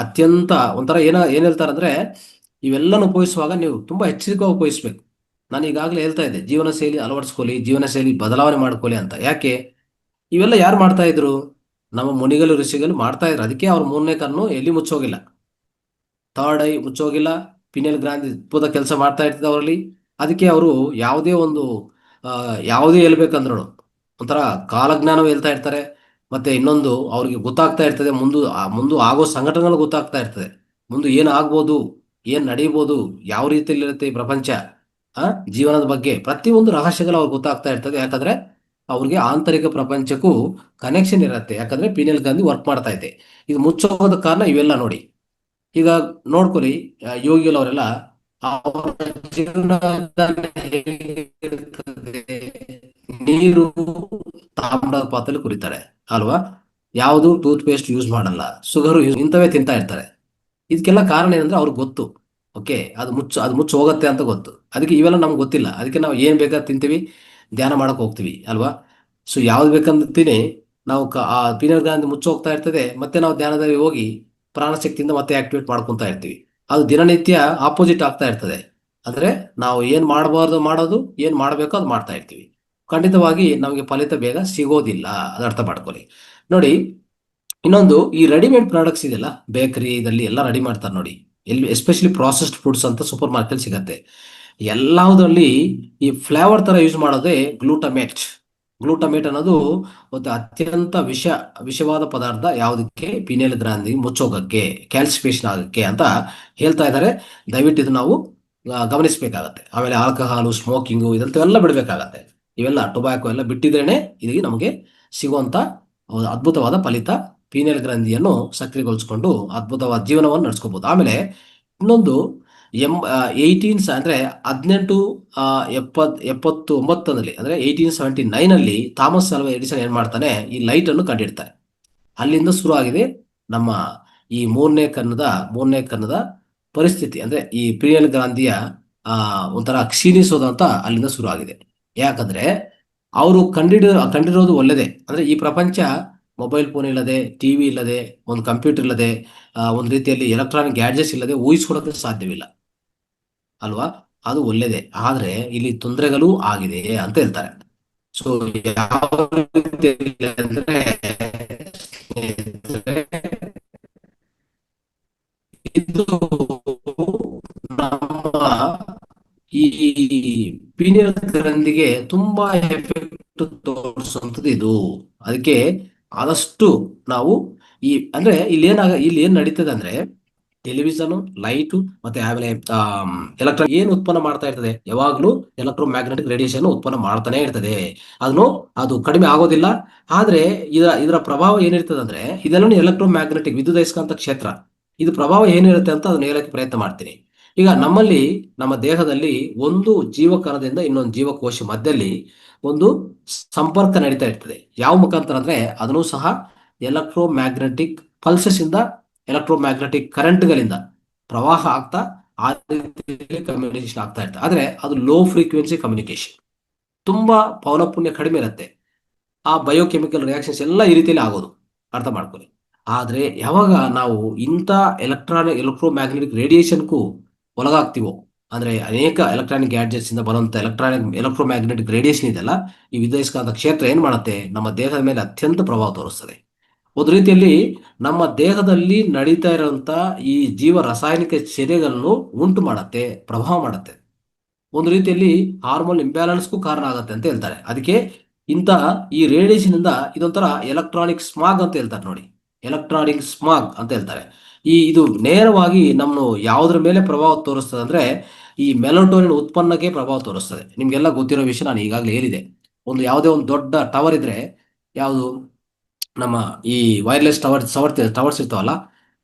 [SPEAKER 1] ಅತ್ಯಂತ ಒಂಥರ ಏನ್ ಹೇಳ್ತಾರಂದ್ರೆ ಇವೆಲ್ಲನೂ ಉಪಯೋಗಿಸುವಾಗ ನೀವು ತುಂಬಾ ಎಚ್ಚರಿಕೆ ಉಪಯೋಗಿಸ್ಬೇಕು. ನಾನು ಈಗಾಗಲೇ ಹೇಳ್ತಾ ಇದ್ದೆ ಜೀವನ ಶೈಲಿ ಅಳವಡಿಸ್ಕೊಳ್ಳಿ, ಜೀವನ ಶೈಲಿ ಬದಲಾವಣೆ ಮಾಡ್ಕೊಳ್ಳಿ ಅಂತ. ಯಾಕೆ ಇವೆಲ್ಲ ಯಾರು ಮಾಡ್ತಾ ಇದ್ರು? ನಮ್ಮ ಮುನಿಗಳು ಋಷಿಗಳು ಮಾಡ್ತಾ ಇದ್ರು. ಅದಕ್ಕೆ ಅವ್ರ ಮೂರನೇ ಕಣ್ಣು ಎಲ್ಲಿ ಮುಚ್ಚೋಗಿಲ್ಲ, ಥರ್ಡ್ ಐ ಮುಚ್ಚೋಗಿಲ್ಲ. ಪಿನಿಯಲ್ ಗ್ರಾಂಥಿ ಅದ್ಭುತ ಕೆಲಸ ಮಾಡ್ತಾ ಇರ್ತದೆ ಅವರಲ್ಲಿ. ಅದಕ್ಕೆ ಅವರು ಯಾವುದೇ ಹೇಳ್ಬೇಕಂದ್ರು ಒಂಥರ ಕಾಲಜ್ಞಾನ ಹೇಳ್ತಾ ಇರ್ತಾರೆ. ಮತ್ತೆ ಇನ್ನೊಂದು ಅವ್ರಿಗೆ ಗೊತ್ತಾಗ್ತಾ ಇರ್ತದೆ, ಮುಂದೆ ಆಗೋ ಸಂಘಟನೆಗಳು ಗೊತ್ತಾಗ್ತಾ ಇರ್ತದೆ. ಮುಂದೆ ಏನ್ ಆಗ್ಬೋದು, ಏನ್ ನಡೀಬೋದು, ಯಾವ ರೀತಿಯಲ್ಲಿ ಇರುತ್ತೆ ಈ ಪ್ರಪಂಚ, ಜೀವನದ ಬಗ್ಗೆ ಪ್ರತಿಯೊಂದು ರಹಸ್ಯಗಳು ಅವ್ರಿಗೆ ಗೊತ್ತಾಗ್ತಾ ಇರ್ತದೆ. ಯಾಕಂದ್ರೆ ಅವ್ರಿಗೆ ಆಂತರಿಕ ಪ್ರಪಂಚಕ್ಕೂ ಕನೆಕ್ಷನ್ ಇರುತ್ತೆ. ಯಾಕಂದ್ರೆ ಪೀನಿಯಲ್ ಗ್ರಂಥಿ ವರ್ಕ್ ಮಾಡ್ತಾ ಇದೆ. ಇದು ಮುಚ್ಚೋಗೋದ ಕಾರಣ ಇವೆಲ್ಲ ನೋಡಿ. ಈಗ ನೋಡ್ಕೊಳ್ಳಿ, ಯೋಗಿಗಳವರೆಲ್ಲ ಅವರ ಜೀವನ ಹೇಗಿರ್ತದೆ? ನೀರು ತಾಮ್ರದ ಪಾತ್ರೆಯಲ್ಲಿ ಕುಡಿತಾರೆ, ಅಲ್ವಾ? ಯಾವುದು ಟೂತ್ ಪೇಸ್ಟ್ ಯೂಸ್ ಮಾಡಲ್ಲ, ಶುಗರು ಇಂಥವೇ ತಿಂತಾ ಇರ್ತಾರೆ. ಇದಕ್ಕೆಲ್ಲ ಕಾರಣ ಏನಂದ್ರೆ ಅವ್ರಿಗೆ ಗೊತ್ತು. ಓಕೆ, ಅದು ಮುಚ್ಚು ಹೋಗುತ್ತೆ ಅಂತ ಗೊತ್ತು. ಅದಕ್ಕೆ ಇವೆಲ್ಲ ನಮ್ಗೆ ಗೊತ್ತಿಲ್ಲ, ಅದಕ್ಕೆ ನಾವು ಏನು ಬೇಕಾದ್ರೆ ತಿಂತೀವಿ, ಧ್ಯಾನ ಮಾಡಕ್ ಹೋಗ್ತೀವಿ ಅಲ್ವಾ? ಸೊ ಯಾವ್ದು ಬೇಕಂತೀನಿ ನಾವು ಆ ಪೀನಲ್ ಗ್ರಂಥಿ ಮುಚ್ಚಿ ಹೋಗ್ತಾ ಇರ್ತದೆ, ಮತ್ತೆ ನಾವು ಧ್ಯಾನದಲ್ಲಿ ಹೋಗಿ ಪ್ರಾಣಶಕ್ತಿಯಿಂದ ಮತ್ತೆ ಆಕ್ಟಿವೇಟ್ ಮಾಡ್ಕೊತಾ ಇರ್ತೀವಿ. ಅದು ದಿನನಿತ್ಯ ಆಪೋಸಿಟ್ ಆಗ್ತಾ ಇರ್ತದೆ. ಅಂದ್ರೆ ನಾವು ಏನ್ ಮಾಡಬಾರ್ದು ಮಾಡೋದು, ಏನ್ ಮಾಡಬೇಕೋ ಅದು ಮಾಡ್ತಾ ಇರ್ತೀವಿ. ಖಂಡಿತವಾಗಿ ನಮಗೆ ಫಲಿತ ಬೇಗ ಸಿಗೋದಿಲ್ಲ, ಅದು ಅರ್ಥ ಮಾಡ್ಕೊಳ್ಳಿ. ನೋಡಿ, ಇನ್ನೊಂದು ಈ ರೆಡಿಮೇಡ್ ಪ್ರಾಡಕ್ಟ್ಸ್ ಇದೆಯಲ್ಲ, ಬೇಕರಿ ಇದಲ್ಲಿ ಎಲ್ಲ ರೆಡಿ ಮಾಡ್ತಾರೆ ನೋಡಿ. ಎಲ್ಲಿ ಎಸ್ಪೆಷಲಿ ಪ್ರಾಸೆಸ್ಡ್ ಫುಡ್ಸ್ ಅಂತ ಸೂಪರ್ ಮಾರ್ಕೆಟ್ ಸಿಗತ್ತೆ. ಎಲ್ಲದರಲ್ಲಿ ಈ ಫ್ಲೇವರ್ ತರ ಯೂಸ್ ಮಾಡೋದೇ ಗ್ಲೂಟಮೇಟ್. ಗ್ಲೂಟಮೇಟ್ ಅನ್ನೋದು ಒಂದು ಅತ್ಯಂತ ವಿಷವಾದ ಪದಾರ್ಥ. ಯಾವುದಕ್ಕೆ? ಪಿನೇಲ್ ಗ್ರಂಥಿ ಮುಚ್ಚೋಗಕ್ಕೆ, ಕ್ಯಾಲ್ಸಿಫಿಕೇಶನ್ ಆಗಕ್ಕೆ ಅಂತ ಹೇಳ್ತಾ ಇದ್ದಾರೆ. ದಯವಿಟ್ಟು ಇದು ನಾವು ಗಮನಿಸಬೇಕಾಗತ್ತೆ. ಆಮೇಲೆ ಆಲ್ಕಹಾಲು, ಸ್ಮೋಕಿಂಗು ಇದಂತವೆಲ್ಲ ಬಿಡಬೇಕಾಗತ್ತೆ. ಇವೆಲ್ಲ ಟೊಬ್ಯಾಕೊ ಎಲ್ಲ ಬಿಟ್ಟಿದ್ರೇನೆ ಇದಕ್ಕೆ ನಮಗೆ ಸಿಗುವಂತ ಒಂದು ಅದ್ಭುತವಾದ ಫಲಿತ. ಪೀನಲ್ ಗ್ರಂಥಿಯನ್ನು ಸಕ್ರಿಯಗೊಳಿಸಿಕೊಂಡು ಅದ್ಭುತವಾದ ಜೀವನವನ್ನು ನಡೆಸ್ಕೋಬಹುದು. ಆಮೇಲೆ ಇನ್ನೊಂದು ಎಂ 18 ಅಂದ್ರೆ 18 79 ಅಂದ್ರೆ 1879 ಅಲ್ಲಿ ಥಾಮಸ್ ಅಲ್ವಾ ಎಡಿಸನ್ ಏನ್ ಮಾಡ್ತಾನೆ, ಈ ಲೈಟ್ ಅನ್ನು ಕಂಡಿಡ್ತಾರೆ. ಅಲ್ಲಿಂದ ಶುರು ಆಗಿದೆ ನಮ್ಮ ಈ ಮೂರನೇ ಕನ್ನದ ಪರಿಸ್ಥಿತಿ. ಅಂದ್ರೆ ಈ ಪ್ರಿಯಲ್ ಗಾಂಧಿಯ ಒಂಥರ ಕ್ಷೀಣಿಸೋದು ಅಂತ ಅಲ್ಲಿಂದ ಶುರು ಆಗಿದೆ. ಯಾಕಂದ್ರೆ ಅವರು ಕಂಡಿರೋದು ಒಳ್ಳೆದೇ. ಅಂದ್ರೆ ಈ ಪ್ರಪಂಚ ಮೊಬೈಲ್ ಫೋನ್ ಇಲ್ಲದೆ, ಟಿವಿ ಇಲ್ಲದೆ, ಒಂದು ಕಂಪ್ಯೂಟರ್ ಇಲ್ಲದೆ, ಒಂದು ರೀತಿಯಲ್ಲಿ ಎಲೆಕ್ಟ್ರಾನಿಕ್ ಗ್ಯಾಡ್ಜೆಟ್ಸ್ ಇಲ್ಲದೆ ಊಹಿಸ್ಕೊಳಕ್ಕೆ ಸಾಧ್ಯವಿಲ್ಲ ಅಲ್ವಾ? ಅದು ಒಳ್ಳೆದೇ. ಆದ್ರೆ ಇಲ್ಲಿ ತೊಂದರೆಗಳು ಆಗಿದೆ ಅಂತ ಹೇಳ್ತಾರೆ. ಸೊ ಯಾವ ರೀತಿಯಲ್ಲಿ ಅಂದ್ರೆ ಇದು ನಮ್ಮ ಈ ಪೀನಿಯಲ್ ಗ್ರಂಥಿಗೆ ತುಂಬಾ ಎಫೆಕ್ಟ್ ತೋರಿಸುವಂಥದ್ದು ಇದು. ಅದಕ್ಕೆ ಆದಷ್ಟು ನಾವು ಇಲ್ಲಿ ಏನ್ ನಡೀತದೆ ಅಂದ್ರೆ ಟೆಲಿವಿಷನ್, ಲೈಟು ಮತ್ತೆ ಆಮೇಲೆ ಏನ್ ಉತ್ಪನ್ನ ಮಾಡ್ತಾ ಇರ್ತದೆ, ಯಾವಾಗ್ಲೂ ಎಲೆಕ್ಟ್ರೋ ಮ್ಯಾಗ್ನೆಟಿಕ್ ರೇಡಿಯೇಷನ್ ಉತ್ಪನ್ನ ಮಾಡ್ತಾನೆ ಇರ್ತದೆ. ಅದು ಕಡಿಮೆ ಆಗೋದಿಲ್ಲ. ಆದ್ರೆ ಇದರ ಪ್ರಭಾವ ಏನಿರ್ತದೆ ಅಂದ್ರೆ ಇದೆಲ್ಲ ಎಲೆಕ್ಟ್ರೋ ಮ್ಯಾಗ್ನೆಟಿಕ್ ವಿದ್ಯುದಯಸ್ಕಾಂತ ಕ್ಷೇತ್ರ. ಇದು ಪ್ರಭಾವ ಏನಿರುತ್ತೆ ಅಂತ ಅದನ್ನ ಹೇಳಕ್ಕೆ ಪ್ರಯತ್ನ ಮಾಡ್ತೀನಿ. ಈಗ ನಮ್ಮ ದೇಹದಲ್ಲಿ ಒಂದು ಜೀವಕಣದಿಂದ ಇನ್ನೊಂದು ಜೀವಕೋಶ ಮಧ್ಯದಲ್ಲಿ ಒಂದು ಸಂಪರ್ಕ ನಡೀತಾ ಇರ್ತದೆ. ಯಾವ ಮುಖಾಂತರ ಅಂದ್ರೆ ಅದನ್ನು ಸಹ ಎಲೆಕ್ಟ್ರೋ ಮ್ಯಾಗ್ನೆಟಿಕ್ ಪಲ್ಸಸ್ ಇಂದ, ಎಲೆಕ್ಟ್ರೋ ಮ್ಯಾಗ್ನೆಟಿಕ್ ಕರೆಂಟ್ಗಳಿಂದ ಪ್ರವಾಹ ಆಗ್ತಾ ಆ ರೀತಿಯಲ್ಲಿ ಕಮ್ಯುನಿಕೇಶನ್ ಆಗ್ತಾ ಇರ್ತದೆ. ಆದ್ರೆ ಅದು ಲೋ ಫ್ರೀಕ್ವೆನ್ಸಿ ಕಮ್ಯುನಿಕೇಶನ್, ತುಂಬಾ ಪೌನಃಪುನ್ಯ ಕಡಿಮೆ ಇರುತ್ತೆ. ಆ ಬಯೋಕೆಮಿಕಲ್ ರಿಯಾಕ್ಷನ್ಸ್ ಎಲ್ಲ ಈ ರೀತಿಯಲ್ಲಿ ಆಗೋದು, ಅರ್ಥ ಮಾಡ್ಕೊಳ್ಳಿ. ಆದ್ರೆ ಯಾವಾಗ ನಾವು ಇಂಥ ಎಲೆಕ್ಟ್ರೋ ಮ್ಯಾಗ್ನೆಟಿಕ್ ರೇಡಿಯೇಷನ್ಗೂ ಒಳಗಾಗ್ತೀವೋ, ಅಂದ್ರೆ ಅನೇಕ ಎಲೆಕ್ಟ್ರಾನಿಕ್ ಗ್ಯಾಡ್ಜೆಟ್ಸ್ ಇಂದ ಬರುವಂತ ಎಲೆಕ್ಟ್ರೋ ಮ್ಯಾಗ್ನೆಟಿಕ್ ರೇಡಿಯೇಷನ್ ಇದೆಲ್ಲ, ಈ ವಿದ್ಯುದಯಸ್ಕಾಂತ ಕ್ಷೇತ್ರ ಏನ್ ಮಾಡುತ್ತೆ, ನಮ್ಮ ದೇಹದ ಮೇಲೆ ಅತ್ಯಂತ ಪ್ರಭಾವ ತೋರಿಸ್ತದೆ. ಒಂದು ರೀತಿಯಲ್ಲಿ ನಮ್ಮ ದೇಹದಲ್ಲಿ ನಡೀತಾ ಇರುವಂತ ಈ ಜೀವ ರಾಸಾಯನಿಕ ಚರ್ಯೆಗಳನ್ನು ಉಂಟು ಮಾಡತ್ತೆ, ಪ್ರಭಾವ ಮಾಡುತ್ತೆ. ಒಂದು ರೀತಿಯಲ್ಲಿ ಹಾರ್ಮೋನ್ ಇಂಬ್ಯಾಲೆನ್ಸ್ಗೂ ಕಾರಣ ಆಗುತ್ತೆ ಅಂತ ಹೇಳ್ತಾರೆ. ಅದಕ್ಕೆ ಇಂತಹ ಈ ರೇಡಿಯೇಷನ್ ಇಂದ ಇದೊಂಥರ ಎಲೆಕ್ಟ್ರಾನಿಕ್ ಸ್ಮಾಗ್ ಅಂತ ಹೇಳ್ತಾರೆ ನೋಡಿ. ಎಲೆಕ್ಟ್ರಾನಿಕ್ ಸ್ಮಾಗ್ ಅಂತ ಹೇಳ್ತಾರೆ. ಇದು ನೇರವಾಗಿ ನಮ್ಮ ಯಾವುದ್ರ ಮೇಲೆ ಪ್ರಭಾವ ತೋರಿಸ್ತದೆ ಅಂದ್ರೆ ಈ ಮೆಲೋಟೋನಿನ್ ಉತ್ಪನ್ನಕ್ಕೆ ಪ್ರಭಾವ ತೋರಿಸ್ತದೆ. ನಿಮ್ಗೆಲ್ಲ ಗೊತ್ತಿರೋ ವಿಷಯ ನಾನು ಈಗಾಗಲೇ ಹೇಳಿದೆ. ಯಾವುದೇ ಒಂದು ದೊಡ್ಡ ಟವರ್ ಇದ್ರೆ, ಯಾವುದು ನಮ್ಮ ಈ ವೈರ್ಲೆಸ್ ಟವರ್ಸ್ ಇರ್ತಾವಲ್ಲ,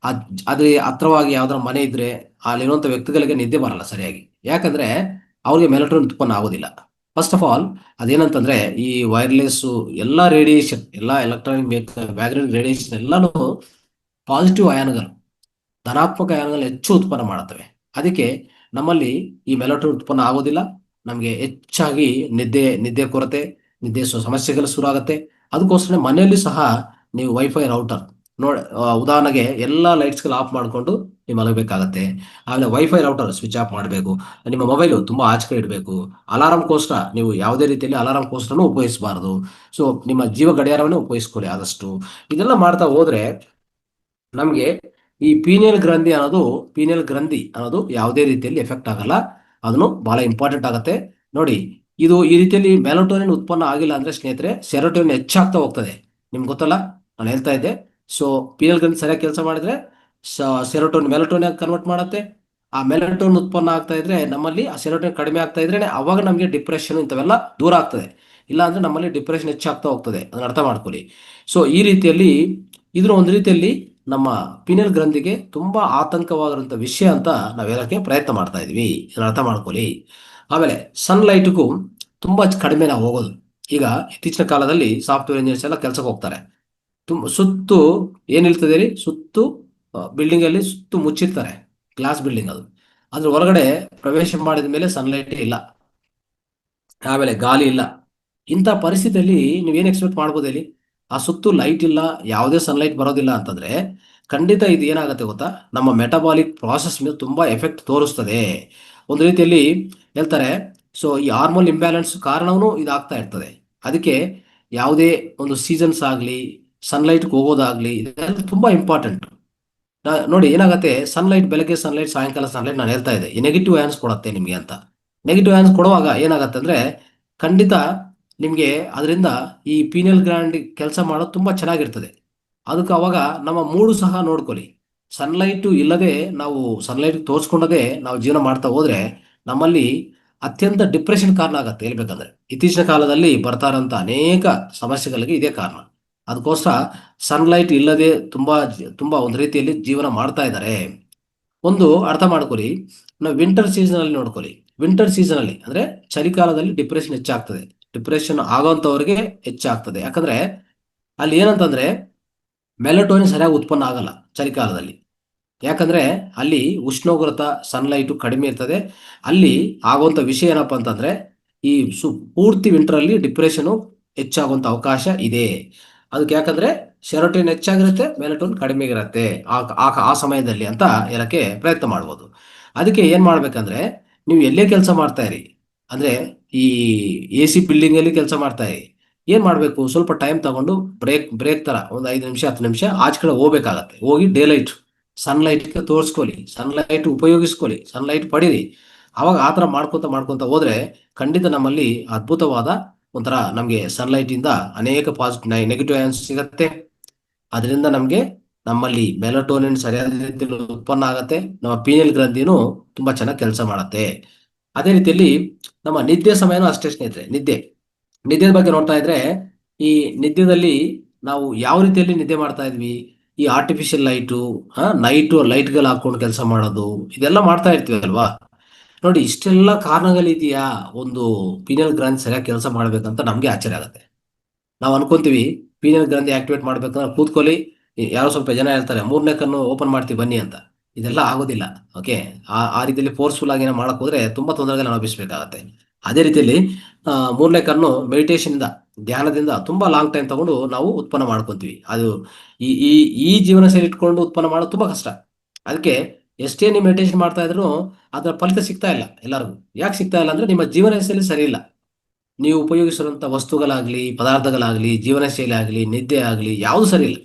[SPEAKER 1] ಅದ್ರ ಹತ್ರವಾಗಿ ಯಾವ್ದಾರ ಮನೆ ಇದ್ರೆ ಅಲ್ಲಿರುವಂತ ವ್ಯಕ್ತಿಗಳಿಗೆ ನಿದ್ದೆ ಬರಲ್ಲ ಸರಿಯಾಗಿ. ಯಾಕಂದ್ರೆ ಅವ್ರಿಗೆ ಮೆಲಟೋನಿನ್ ಉತ್ಪನ್ನ ಆಗೋದಿಲ್ಲ. ಫಸ್ಟ್ ಆಫ್ ಆಲ್ ಅದೇನಂತಂದ್ರೆ ಈ ವೈರ್ಲೆಸ್ ಎಲ್ಲಾ ರೇಡಿಯೇಷನ್, ಎಲ್ಲಾ ಎಲೆಕ್ಟ್ರಾನಿಕ್ ಮ್ಯಾಗ್ನೆಟಿಕ್ ರೇಡಿಯೇಷನ್ ಎಲ್ಲಾನು ಪಾಸಿಟಿವ್ ಅಯಾನ್ಗಳು, ಧನಾತ್ಮಕ ಅಯಾನ್ಗಳು ಹೆಚ್ಚು ಉತ್ಪನ್ನ ಮಾಡುತ್ತವೆ. ಅದಕ್ಕೆ ನಮ್ಮಲ್ಲಿ ಈ ಮೆಲಟೋನಿನ್ ಉತ್ಪನ್ನ ಆಗೋದಿಲ್ಲ. ನಮಗೆ ಹೆಚ್ಚಾಗಿ ನಿದ್ದೆ ಕೊರತೆ, ನಿದ್ದೆ ಸಮಸ್ಯೆಗಳು ಶುರು ಆಗುತ್ತೆ. ಅದಕ್ಕೋಸ್ಕರ ಮನೆಯಲ್ಲಿ ಸಹ ನೀವು ವೈಫೈ ರೌಟರ್ ಉದಾಹರಣೆಗೆ ಎಲ್ಲ ಲೈಟ್ಸ್ಗಳು ಆಫ್ ಮಾಡಿಕೊಂಡು ನೀವು ಮಲಗಬೇಕಾಗತ್ತೆ. ಆಮೇಲೆ ವೈಫೈ ರೌಟರ್ ಸ್ವಿಚ್ ಆಫ್ ಮಾಡಬೇಕು. ನಿಮ್ಮ ಮೊಬೈಲು ತುಂಬಾ ಆಚೆ ಕಡೆ ಇಡಬೇಕು. ಅಲಾರಾಮ್ಗೋಸ್ಕರ ನೀವು ಯಾವುದೇ ರೀತಿಯಲ್ಲಿ ಅಲಾರಾಮ್ಗೋಸ್ಕರನೂ ಉಪಯೋಗಿಸಬಾರದು. ಸೊ ನಿಮ್ಮ ಜೀವ ಗಡಿಯಾರವನ್ನೇ ಉಪಯೋಗಿಸ್ಕೊಳ್ಳಿ ಆದಷ್ಟು. ಇದೆಲ್ಲ ಮಾಡ್ತಾ ಹೋದ್ರೆ ನಮಗೆ ಈ ಪೀನಿಯಲ್ ಗ್ರಂಥಿ ಅನ್ನೋದು ಯಾವುದೇ ರೀತಿಯಲ್ಲಿ ಎಫೆಕ್ಟ್ ಆಗಲ್ಲ. ಅದನ್ನು ಬಹಳ ಇಂಪಾರ್ಟೆಂಟ್ ಆಗುತ್ತೆ. ನೋಡಿ, ಇದು ಈ ರೀತಿಯಲ್ಲಿ ಮೆಲಟೋನಿನ್ ಉತ್ಪನ್ನ ಆಗಿಲ್ಲ ಅಂದ್ರೆ ಸ್ನೇಹಿತರೆ, ಸೆರೋಟೋನಿನ್ ಹೆಚ್ಚಾಗ್ತಾ ಹೋಗ್ತದೆ. ನಿಮ್ಗೆ ಗೊತ್ತಲ್ಲ, ನಾನು ಹೇಳ್ತಾ ಇದ್ದೆ. ಸೊ ಪೀನಿಯಲ್ ಗ್ರಂಥಿ ಸರಿಯಾಗಿ ಕೆಲಸ ಮಾಡಿದ್ರೆ ಮೆಲಟೋನಿನ್ ಕನ್ವರ್ಟ್ ಮಾಡುತ್ತೆ. ಆ ಮೆಲಟೋನಿನ್ ಉತ್ಪನ್ನ ಆಗ್ತಾ ಇದ್ರೆ ನಮ್ಮಲ್ಲಿ ಆ ಸೆರೋಟೋನಿನ್ ಕಡಿಮೆ ಆಗ್ತಾ ಇದ್ರೆ ಅವಾಗ ನಮಗೆ ಡಿಪ್ರೆಷನ್ ಇಂಥವೆಲ್ಲ ದೂರ ಆಗ್ತದೆ. ಇಲ್ಲ ಅಂದ್ರೆ ನಮ್ಮಲ್ಲಿ ಡಿಪ್ರೆಷನ್ ಹೆಚ್ಚಾಗ್ತಾ ಹೋಗ್ತದೆ. ಅದನ್ನ ಅರ್ಥ ಮಾಡ್ಕೊಳ್ಳಿ. ಸೊ ಈ ರೀತಿಯಲ್ಲಿ ಇದನ್ನ ಒಂದು ರೀತಿಯಲ್ಲಿ ನಮ್ಮ ಪಿನಿಯಲ್ ಗ್ರಂಥಿಗೆ ತುಂಬಾ ಆತಂಕವಾಗಿರುವಂತ ವಿಷಯ ಅಂತ ನಾವು ಹೇಳಕ್ಕೆ ಪ್ರಯತ್ನ ಮಾಡ್ತಾ ಇದೀವಿ. ಇದನ್ನ ಅರ್ಥ ಮಾಡ್ಕೊಳ್ಳಿ. ಆಮೇಲೆ ಸನ್ಲೈಟ್ಗೂ ತುಂಬಾ ಕಡಿಮೆ ನಾವು ಹೋಗೋದು. ಈಗ ಇತ್ತೀಚಿನ ಕಾಲದಲ್ಲಿ ಸಾಫ್ಟ್ವೇರ್ ಇಂಜಿನಿಯರ್ಸ್ ಎಲ್ಲ ಕೆಲಸಕ್ಕೆ ಹೋಗ್ತಾರೆ. ಸುತ್ತು ಏನ್ ಹೇಳ್ತದೆ ರೀ, ಸುತ್ತು ಬಿಲ್ಡಿಂಗ್ ಅಲ್ಲಿ ಸುತ್ತು ಮುಚ್ಚಿರ್ತಾರೆ, ಗ್ಲಾಸ್ ಬಿಲ್ಡಿಂಗ್ ಅದು. ಅದ್ರ ಒಳಗಡೆ ಪ್ರವೇಶ ಮಾಡಿದ ಮೇಲೆ ಸನ್ಲೈಟ್ ಇಲ್ಲ, ಆಮೇಲೆ ಗಾಳಿ ಇಲ್ಲ. ಇಂಥ ಪರಿಸ್ಥಿತಿಯಲ್ಲಿ ನೀವೇನು ಎಕ್ಸ್ಪೆಕ್ಟ್ ಮಾಡ್ಬೋದು ಹೇಳಿ? ಆ ಸುತ್ತು ಲೈಟ್ ಇಲ್ಲ, ಯಾವುದೇ ಸನ್ಲೈಟ್ ಬರೋದಿಲ್ಲ ಅಂತಂದ್ರೆ ಖಂಡಿತ ಇದು ಏನಾಗುತ್ತೆ ಗೊತ್ತಾ, ನಮ್ಮ ಮೆಟಬಾಲಿಕ್ ಪ್ರಾಸೆಸ್ ಮೇಲೆ ತುಂಬಾ ಎಫೆಕ್ಟ್ ತೋರಿಸ್ತದೆ. ಒಂದು ರೀತಿಯಲ್ಲಿ ಹೇಳ್ತಾರೆ. ಸೊ ಈ ಹಾರ್ಮೋನ್ ಇಂಬ್ಯಾಲೆನ್ಸ್ ಕಾರಣವೂ ಇದಾಗ್ತಾ ಇರ್ತದೆ. ಅದಕ್ಕೆ ಯಾವುದೇ ಒಂದು ಸೀಸನ್ಸ್ ಆಗಲಿ, ಸನ್ಲೈಟ್ಗೆ ಹೋಗೋದಾಗ್ಲಿ, ಇದೆಲ್ಲ ತುಂಬಾ ಇಂಪಾರ್ಟೆಂಟ್. ನೋಡಿ ಏನಾಗುತ್ತೆ, ಸನ್ಲೈಟ್ ಬೆಳಗ್ಗೆ ಸನ್ಲೈಟ್, ಸಾಯಂಕಾಲ ಸನ್ಲೈಟ್, ನಾನು ಹೇಳ್ತಾ ಇದ್ದೆ ಈ ನೆಗೆಟಿವ್ ಆಯನ್ಸ್ ಕೊಡುತ್ತೆ ನಿಮಗೆ ಅಂತ. ನೆಗೆಟಿವ್ ಆಯನ್ಸ್ ಕೊಡುವಾಗ ಏನಾಗುತ್ತೆ ಅಂದ್ರೆ ಖಂಡಿತ ನಿಮಗೆ ಅದರಿಂದ ಈ ಪೀನಿಯಲ್ ಗ್ಲ್ಯಾಂಡ್ ಕೆಲಸ ಮಾಡೋದು ತುಂಬಾ ಚೆನ್ನಾಗಿರ್ತದೆ. ಅದಕ್ಕೆ ಅವಾಗ ನಮ್ಮ ಮೂಡು ಸಹ ನೋಡ್ಕೊಳ್ಳಿ. ಸನ್ಲೈಟ್ ಇಲ್ಲದೆ ನಾವು ಸನ್ಲೈಟ್ ತೋರಿಸ್ಕೊಂಡದೇ ನಾವು ಜೀವನ ಮಾಡ್ತಾ ಹೋದ್ರೆ ನಮ್ಮಲ್ಲಿ ಅತ್ಯಂತ ಡಿಪ್ರೆಷನ್ ಕಾರಣ ಆಗತ್ತೆ ಹೇಳ್ಬೇಕಂದ್ರೆ. ಇತ್ತೀಚಿನ ಕಾಲದಲ್ಲಿ ಬರ್ತಾ ಇರೋಂಥ ಅನೇಕ ಸಮಸ್ಯೆಗಳಿಗೆ ಇದೇ ಕಾರಣ. ಅದಕ್ಕೋಸ್ಕರ ಸನ್ಲೈಟ್ ಇಲ್ಲದೆ ತುಂಬಾ ಒಂದು ರೀತಿಯಲ್ಲಿ ಜೀವನ ಮಾಡ್ತಾ ಇದ್ದಾರೆ. ಒಂದು ಅರ್ಥ ಮಾಡ್ಕೊಳ್ಳಿ, ನಾವು ವಿಂಟರ್ ಸೀಸನ್ ಅಲ್ಲಿ ನೋಡ್ಕೊಳ್ಳಿ. ವಿಂಟರ್ ಸೀಸನ್ ಅಲ್ಲಿ ಅಂದ್ರೆ ಚಳಿಗಾಲದಲ್ಲಿ ಡಿಪ್ರೆಷನ್ ಹೆಚ್ಚಾಗ್ತದೆ. ಡಿಪ್ರೆಷನ್ ಆಗೋಂಥವ್ರಿಗೆ ಹೆಚ್ಚಾಗ್ತದೆ. ಯಾಕಂದ್ರೆ ಅಲ್ಲಿ ಏನಂತಂದ್ರೆ ಮೆಲಟೋನಿನ್ ಸರಿಯಾಗಿ ಉತ್ಪನ್ನ ಆಗಲ್ಲ ಚಳಿಗಾಲದಲ್ಲಿ. ಯಾಕಂದ್ರೆ ಅಲ್ಲಿ ಉಷ್ಣೋಗ್ರತ ಸನ್ಲೈಟು ಕಡಿಮೆ ಇರ್ತದೆ. ಅಲ್ಲಿ ಆಗುವಂತ ವಿಷಯ ಏನಪ್ಪಾ ಅಂತಂದ್ರೆ ಈ ಪೂರ್ತಿ ವಿಂಟರ್ ಅಲ್ಲಿ ಡಿಪ್ರೆಷನ್ ಹೆಚ್ಚಾಗುವಂತ ಅವಕಾಶ ಇದೆ. ಅದಕ್ಕೆ ಯಾಕಂದ್ರೆ ಸೆರೋಟೋನಿನ್ ಹೆಚ್ಚಾಗಿರುತ್ತೆ, ಮೆಲಟೋನಿನ್ ಕಡಿಮೆ ಇರುತ್ತೆ ಆ ಸಮಯದಲ್ಲಿ ಅಂತ ಹೇಳಕ್ಕೆ ಪ್ರಯತ್ನ ಮಾಡ್ಬೋದು. ಅದಕ್ಕೆ ಏನ್ ಮಾಡ್ಬೇಕಂದ್ರೆ ನೀವು ಎಲ್ಲೇ ಕೆಲಸ ಮಾಡ್ತಾ ಇರಿ, ಅಂದ್ರೆ ಈ ಎ ಸಿ ಬಿಲ್ಡಿಂಗ್ ಅಲ್ಲಿ ಕೆಲಸ ಮಾಡ್ತಾ ಇರಿ, ಏನ್ ಮಾಡ್ಬೇಕು, ಸ್ವಲ್ಪ ಟೈಮ್ ತಗೊಂಡು ಬ್ರೇಕ್ ಬ್ರೇಕ್ ತರ ಒಂದು 5 ನಿಮಿಷ 10 ನಿಮಿಷ ಆಚೆ ಕಡೆ ಹೋಗ್ಬೇಕಾಗತ್ತೆ. ಹೋಗಿ ಡೇ ಲೈಟ್ ಸನ್ಲೈಟ್ಗೆ ತೋರಿಸ್ಕೊಳ್ಳಿ, ಸನ್ಲೈಟ್ ಉಪಯೋಗಿಸ್ಕೊಳ್ಳಿ, ಸನ್ಲೈಟ್ ಪಡೀರಿ. ಅವಾಗ ಆ ಥರ ಮಾಡ್ಕೊತ ಮಾಡ್ಕೊತ ಹೋದ್ರೆ ಖಂಡಿತ ನಮ್ಮಲ್ಲಿ ಅದ್ಭುತವಾದ ಒಂಥರ ನಮಗೆ ಸನ್ಲೈಟ್ ಇಂದ ಅನೇಕ ಪಾಸಿಟಿವ್ ನೆಗೆಟಿವ್ ಆಯನ್ಸ್ ಸಿಗತ್ತೆ. ಅದರಿಂದ ನಮಗೆ ನಮ್ಮಲ್ಲಿ ಮೆಲಟೋನಿನ್ ಸರಿಯಾದ ರೀತಿಯಲ್ಲಿ ಉತ್ಪನ್ನ ಆಗತ್ತೆ. ನಮ್ಮ ಪೀನಿಯಲ್ ಗ್ರಂಥಿನೂ ತುಂಬಾ ಚೆನ್ನಾಗಿ ಕೆಲಸ ಮಾಡತ್ತೆ. ಅದೇ ರೀತಿಯಲ್ಲಿ ನಮ್ಮ ನಿದ್ದೆ ಸಮಯನೂ ಅಷ್ಟೇ ಸ್ನೇಹಿತರೆ. ನಿದ್ದೆ ಬಗ್ಗೆ ನೋಡ್ತಾ ಇದ್ರೆ ಈ ನಿದ್ದೆದಲ್ಲಿ ನಾವು ಯಾವ ರೀತಿಯಲ್ಲಿ ನಿದ್ದೆ ಮಾಡ್ತಾ ಇದ್ವಿ, ಈ ಆರ್ಟಿಫಿಷಿಯಲ್ ಲೈಟು, ನೈಟು ಲೈಟ್ಗಳು ಹಾಕೊಂಡು ಕೆಲಸ ಮಾಡೋದು, ಇದೆಲ್ಲ ಮಾಡ್ತಾ ಇರ್ತೀವಿ ಅಲ್ವಾ. ನೋಡಿ ಇಷ್ಟೆಲ್ಲ ಕಾರಣಗಳಿದೆಯಾ ಒಂದು ಪೀನಿಯಲ್ ಗ್ರಂಥಿ ಸರಿಯಾಗಿ ಕೆಲಸ ಮಾಡ್ಬೇಕಂತ ನಮ್ಗೆ ಆಶ್ಚರ್ಯ ಆಗುತ್ತೆ. ನಾವು ಅನ್ಕೊಂತೀವಿ ಪೀನಿಯಲ್ ಗ್ರಂಥಿ ಆಕ್ಟಿವೇಟ್ ಮಾಡ್ಬೇಕಂದ್ರೆ ಕೂತ್ಕೊಳ್ಳಿ, ಯಾರೋ ಸ್ವಲ್ಪ ಜನ ಹೇಳ್ತಾರೆ 3ನೇ ಕಣ್ಣು ಓಪನ್ ಮಾಡ್ತೀವಿ ಬನ್ನಿ ಅಂತ. ಇದೆಲ್ಲ ಆಗೋದಿಲ್ಲ. ಓಕೆ, ಆ ರೀತಿಯಲ್ಲಿ ಫೋರ್ಸ್ಫುಲ್ ಆಗಿ ಏನೋ ಮಾಡಕ್ ಹೋದ್ರೆ ತುಂಬಾ ತೊಂದರೆಗಳು ಅನುಭವಿಸ್ಬೇಕಾಗತ್ತೆ. ಅದೇ ರೀತಿಯಲ್ಲಿ 3ನೇ ಕಣ್ಣು ಮೆಡಿಟೇಷನ್ ಇಂದ, ಧ್ಯಾನದಿಂದ ತುಂಬಾ ಲಾಂಗ್ ಟೈಮ್ ತಗೊಂಡು ನಾವು ಉತ್ಪನ್ನ ಮಾಡ್ಕೊಂತೀವಿ. ಅದು ಈ ಈ ಈ ಜೀವನ ಶೈಲಿ ಇಟ್ಕೊಂಡು ಉತ್ಪನ್ನ ಮಾಡೋದು ತುಂಬಾ ಕಷ್ಟ. ಅದಕ್ಕೆ ಎಷ್ಟೇ ನೀವು ಮೆಡಿಟೇಷನ್ ಮಾಡ್ತಾ ಇದ್ರು ಅದರ ಫಲಿತ ಸಿಗ್ತಾ ಇಲ್ಲ ಎಲ್ಲರಿಗೂ. ಯಾಕೆ ಸಿಗ್ತಾ ಇಲ್ಲ ಅಂದ್ರೆ ನಿಮ್ಮ ಜೀವನ ಶೈಲಿ ಸರಿ ಇಲ್ಲ. ನೀವು ಉಪಯೋಗಿಸಿರುವಂಥ ವಸ್ತುಗಳಾಗ್ಲಿ, ಪದಾರ್ಥಗಳಾಗ್ಲಿ, ಜೀವನ ಶೈಲಿ ಆಗಲಿ, ನಿದ್ದೆ ಆಗಲಿ, ಯಾವುದು ಸರಿ ಇಲ್ಲ.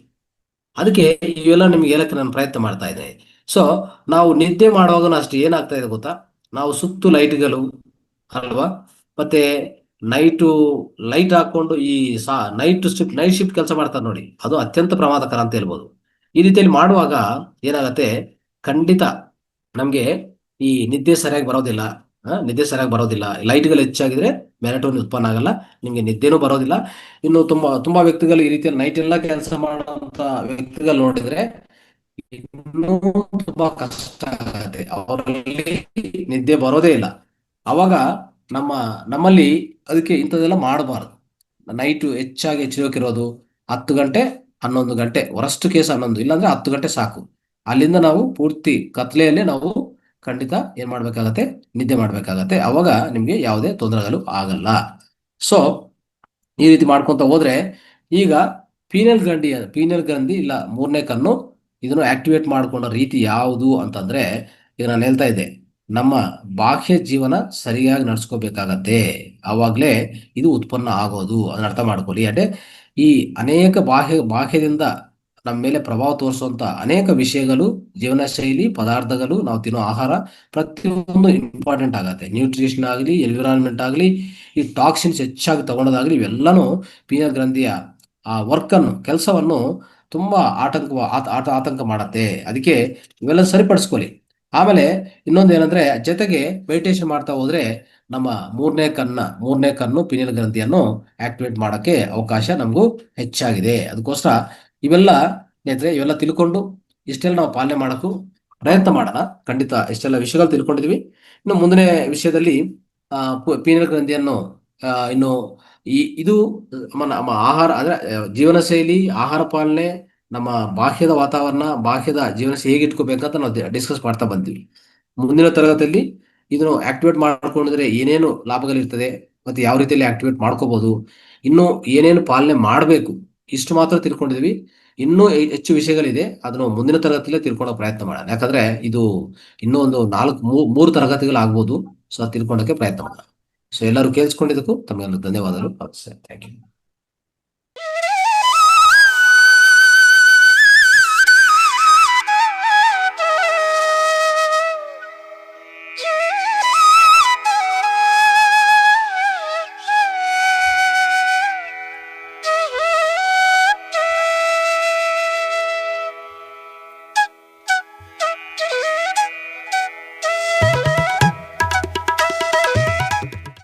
[SPEAKER 1] ಅದಕ್ಕೆ ಇವೆಲ್ಲ ನಿಮ್ಗೆ ಹೇಳಕ್ಕೆ ನಾನು ಪ್ರಯತ್ನ ಮಾಡ್ತಾ ಇದ್ದೇನೆ. ಸೊ ನಾವು ನಿದ್ದೆ ಮಾಡುವಾಗನೂ ಅಷ್ಟೇ ಏನಾಗ್ತಾ ಇದೆ ಗೊತ್ತಾ, ನಾವು ಸುತ್ತು ಲೈಟ್ಗಳು ಅಲ್ವಾ, ಮತ್ತೆ ನೈಟು ಲೈಟ್ ಹಾಕೊಂಡು ಈ ನೈಟ್ ಶಿಫ್ಟ್ ಕೆಲಸ ಮಾಡ್ತಾರೆ ನೋಡಿ, ಅದು ಅತ್ಯಂತ ಪ್ರಮಾದಕರ ಅಂತ ಹೇಳ್ಬೋದು. ಈ ರೀತಿಯಲ್ಲಿ ಮಾಡುವಾಗ ಏನಾಗತ್ತೆ, ಖಂಡಿತ ನಮ್ಗೆ ಈ ನಿದ್ದೆ ಸರಿಯಾಗಿ ಬರೋದಿಲ್ಲ. ನಿದ್ದೆ ಸರಿಯಾಗಿ ಬರೋದಿಲ್ಲ, ಲೈಟ್ಗಳು ಹೆಚ್ಚಾಗಿದ್ರೆ ಮೆಲಟೋನಿನ್ ಉತ್ಪನ್ನ ಆಗಲ್ಲ, ನಿಮ್ಗೆ ನಿದ್ದೆನೂ ಬರೋದಿಲ್ಲ. ಇನ್ನು ತುಂಬಾ ವ್ಯಕ್ತಿಗಳು ಈ ರೀತಿಯಲ್ಲಿ ನೈಟ್ ಎಲ್ಲ ಕೆಲಸ ಮಾಡುವಂತ ವ್ಯಕ್ತಿಗಳು ನೋಡಿದ್ರೆ ಇನ್ನೂ ತುಂಬಾ ಕಷ್ಟ ಆಗತ್ತೆ, ಅವರಲ್ಲಿ ನಿದ್ದೆ ಬರೋದೇ ಇಲ್ಲ. ಅವಾಗ ನಮ್ಮಲ್ಲಿ ಅದಕ್ಕೆ ಇಂಥದ್ದೆಲ್ಲ ಮಾಡಬಾರ್ದು. ನೈಟು ಹೆಚ್ಚಾಗಿ ಎಚ್ಚರಿಕಿರೋದು 10 ಗಂಟೆ 11 ಗಂಟೆ, ವರಸ್ಟ್ ಕೇಸ್ 11, ಇಲ್ಲಾಂದ್ರೆ 10 ಗಂಟೆ ಸಾಕು. ಅಲ್ಲಿಂದ ನಾವು ಪೂರ್ತಿ ಕತ್ಲೆಯಲ್ಲೇ ನಾವು ಖಂಡಿತ ಏನ್ ಮಾಡ್ಬೇಕಾಗತ್ತೆ, ನಿದ್ದೆ ಮಾಡ್ಬೇಕಾಗತ್ತೆ. ಅವಾಗ ನಿಮ್ಗೆ ಯಾವುದೇ ತೊಂದರೆಗಳು ಆಗಲ್ಲ. ಸೊ ಈ ರೀತಿ ಮಾಡ್ಕೊಂತ ಹೋದ್ರೆ ಈಗ ಪೀನಿಯಲ್ ಗ್ರಂಥಿ ಇಲ್ಲ 3ನೇ ಕಣ್ಣು, ಇದನ್ನು ಆಕ್ಟಿವೇಟ್ ಮಾಡ್ಕೊಂಡ ರೀತಿ ಯಾವುದು ಅಂತಂದ್ರೆ, ಈಗ ನಾನು ಹೇಳ್ತಾ ಇದ್ದೆ, ನಮ್ಮ ಬಾಹ್ಯ ಜೀವನ ಸರಿಯಾಗಿ ನಡ್ಸ್ಕೋಬೇಕಾಗತ್ತೆ. ಆವಾಗ್ಲೇ ಇದು ಉತ್ಪನ್ನ ಆಗೋದು. ಅದನ್ನ ಅರ್ಥ ಮಾಡ್ಕೊಳ್ಳಿ. అంటే ಈ ಅನೇಕ ಬಾಹ್ಯದಿಂದ ನಮ್ಮ ಮೇಲೆ ಪ್ರಭಾವ ತೋರಿಸುವಂತ ಅನೇಕ ವಿಷಯಗಳು, ಜೀವನ ಶೈಲಿ, ಪದಾರ್ಥಗಳು, ನಾವು ತಿನ್ನೋ ಆಹಾರ, ಪ್ರತಿಯೊಂದು ಇಂಪಾರ್ಟೆಂಟ್ ಆಗತ್ತೆ. ನ್ಯೂಟ್ರಿಷನ್ ಆಗಲಿ, ಎನ್ವಿರಾನ್ಮೆಂಟ್ ಆಗಲಿ, ಈ ಟಾಕ್ಸಿನ್ಸ್ ಹೆಚ್ಚಾಗಿ ತಗೊಳ್ಳೋದಾಗ್ಲಿ, ಇವೆಲ್ಲನೂ ಪೀನಿಯಲ್ ಗ್ರಂಥಿಯ ಆ ಕೆಲಸವನ್ನು ತುಂಬಾ ಆತಂಕ ಮಾಡತ್ತೆ. ಅದಕ್ಕೆ ಇವೆಲ್ಲ ಸರಿಪಡಿಸ್ಕೊಳ್ಳಿ. ಆಮೇಲೆ ಇನ್ನೊಂದು ಏನಂದ್ರೆ, ಜೊತೆಗೆ ಮೆಡಿಟೇಷನ್ ಮಾಡ್ತಾ ಹೋದ್ರೆ ನಮ್ಮ ಮೂರನೇ ಕಣ್ಣು ಪೀನಿಯಲ್ ಗ್ರಂಥಿಯನ್ನು ಆಕ್ಟಿವೇಟ್ ಮಾಡಕ್ಕೆ ಅವಕಾಶ ನಮಗೂ ಹೆಚ್ಚಾಗಿದೆ. ಅದಕ್ಕೋಸ್ಕರ ಇವೆಲ್ಲ ಸ್ನೇಹಿತರೆ, ಇವೆಲ್ಲ ತಿಳ್ಕೊಂಡು ಇಷ್ಟೆಲ್ಲ ನಾವು ಪಾಲನೆ ಮಾಡಕ್ಕೂ ಪ್ರಯತ್ನ ಮಾಡೋಣ. ಖಂಡಿತ ಇಷ್ಟೆಲ್ಲ ವಿಷಯಗಳು ತಿಳ್ಕೊಂಡಿದ್ವಿ. ಇನ್ನು ಮುಂದಿನ ವಿಷಯದಲ್ಲಿ ಪೀನಿಯಲ್ ಗ್ರಂಥಿಯನ್ನು ಇನ್ನು ಇದು ನಮ್ಮ ಆಹಾರ ಅಂದ್ರೆ ಜೀವನ ಶೈಲಿ, ಆಹಾರ ಪಾಲನೆ, ನಮ್ಮ ಬಾಹ್ಯದ ವಾತಾವರಣ, ಬಾಹ್ಯದ ಜೀವನ ಶೈಲಿ ಹೇಗೆ ಇಟ್ಕೋಬೇಕಂತ ನಾವು ಡಿಸ್ಕಸ್ ಮಾಡ್ತಾ ಬಂದ್ವಿ. ಮುಂದಿನ ತರಗತಿಯಲ್ಲಿ ಇದನ್ನು ಆಕ್ಟಿವೇಟ್ ಮಾಡ್ಕೊಂಡಿದ್ರೆ ಏನೇನು ಲಾಭಗಳಿರ್ತದೆ ಮತ್ತೆ ಯಾವ ರೀತಿಯಲ್ಲಿ ಆಕ್ಟಿವೇಟ್ ಮಾಡ್ಕೋಬಹುದು, ಇನ್ನು ಏನೇನು ಪಾಲನೆ ಮಾಡಬೇಕು, ಇಷ್ಟು ಮಾತ್ರ ತಿಳ್ಕೊಂಡಿದ್ವಿ. ಇನ್ನೂ ಹೆಚ್ಚು ವಿಷಯಗಳಿದೆ, ಅದನ್ನು ಮುಂದಿನ ತರಗತಿಯಲ್ಲಿ ತಿಳ್ಕೊಳ್ಳೋ ಪ್ರಯತ್ನ ಮಾಡೋಣ. ಯಾಕಂದ್ರೆ ಇದು ಇನ್ನೂ ಒಂದು ಮೂರು ತರಗತಿಗಳು ಆಗ್ಬೋದು. ಸೊ ತಿಳ್ಕೊಳ್ಳೋಕೆ ಪ್ರಯತ್ನ ಮಾಡೋಣ. ಸೊ ಎಲ್ಲರೂ ಕೇಳಿಸ್ಕೊಂಡಿದ್ದಕ್ಕೂ ತಮಗೆಲ್ಲ ಧನ್ಯವಾದಗಳು. Thank you.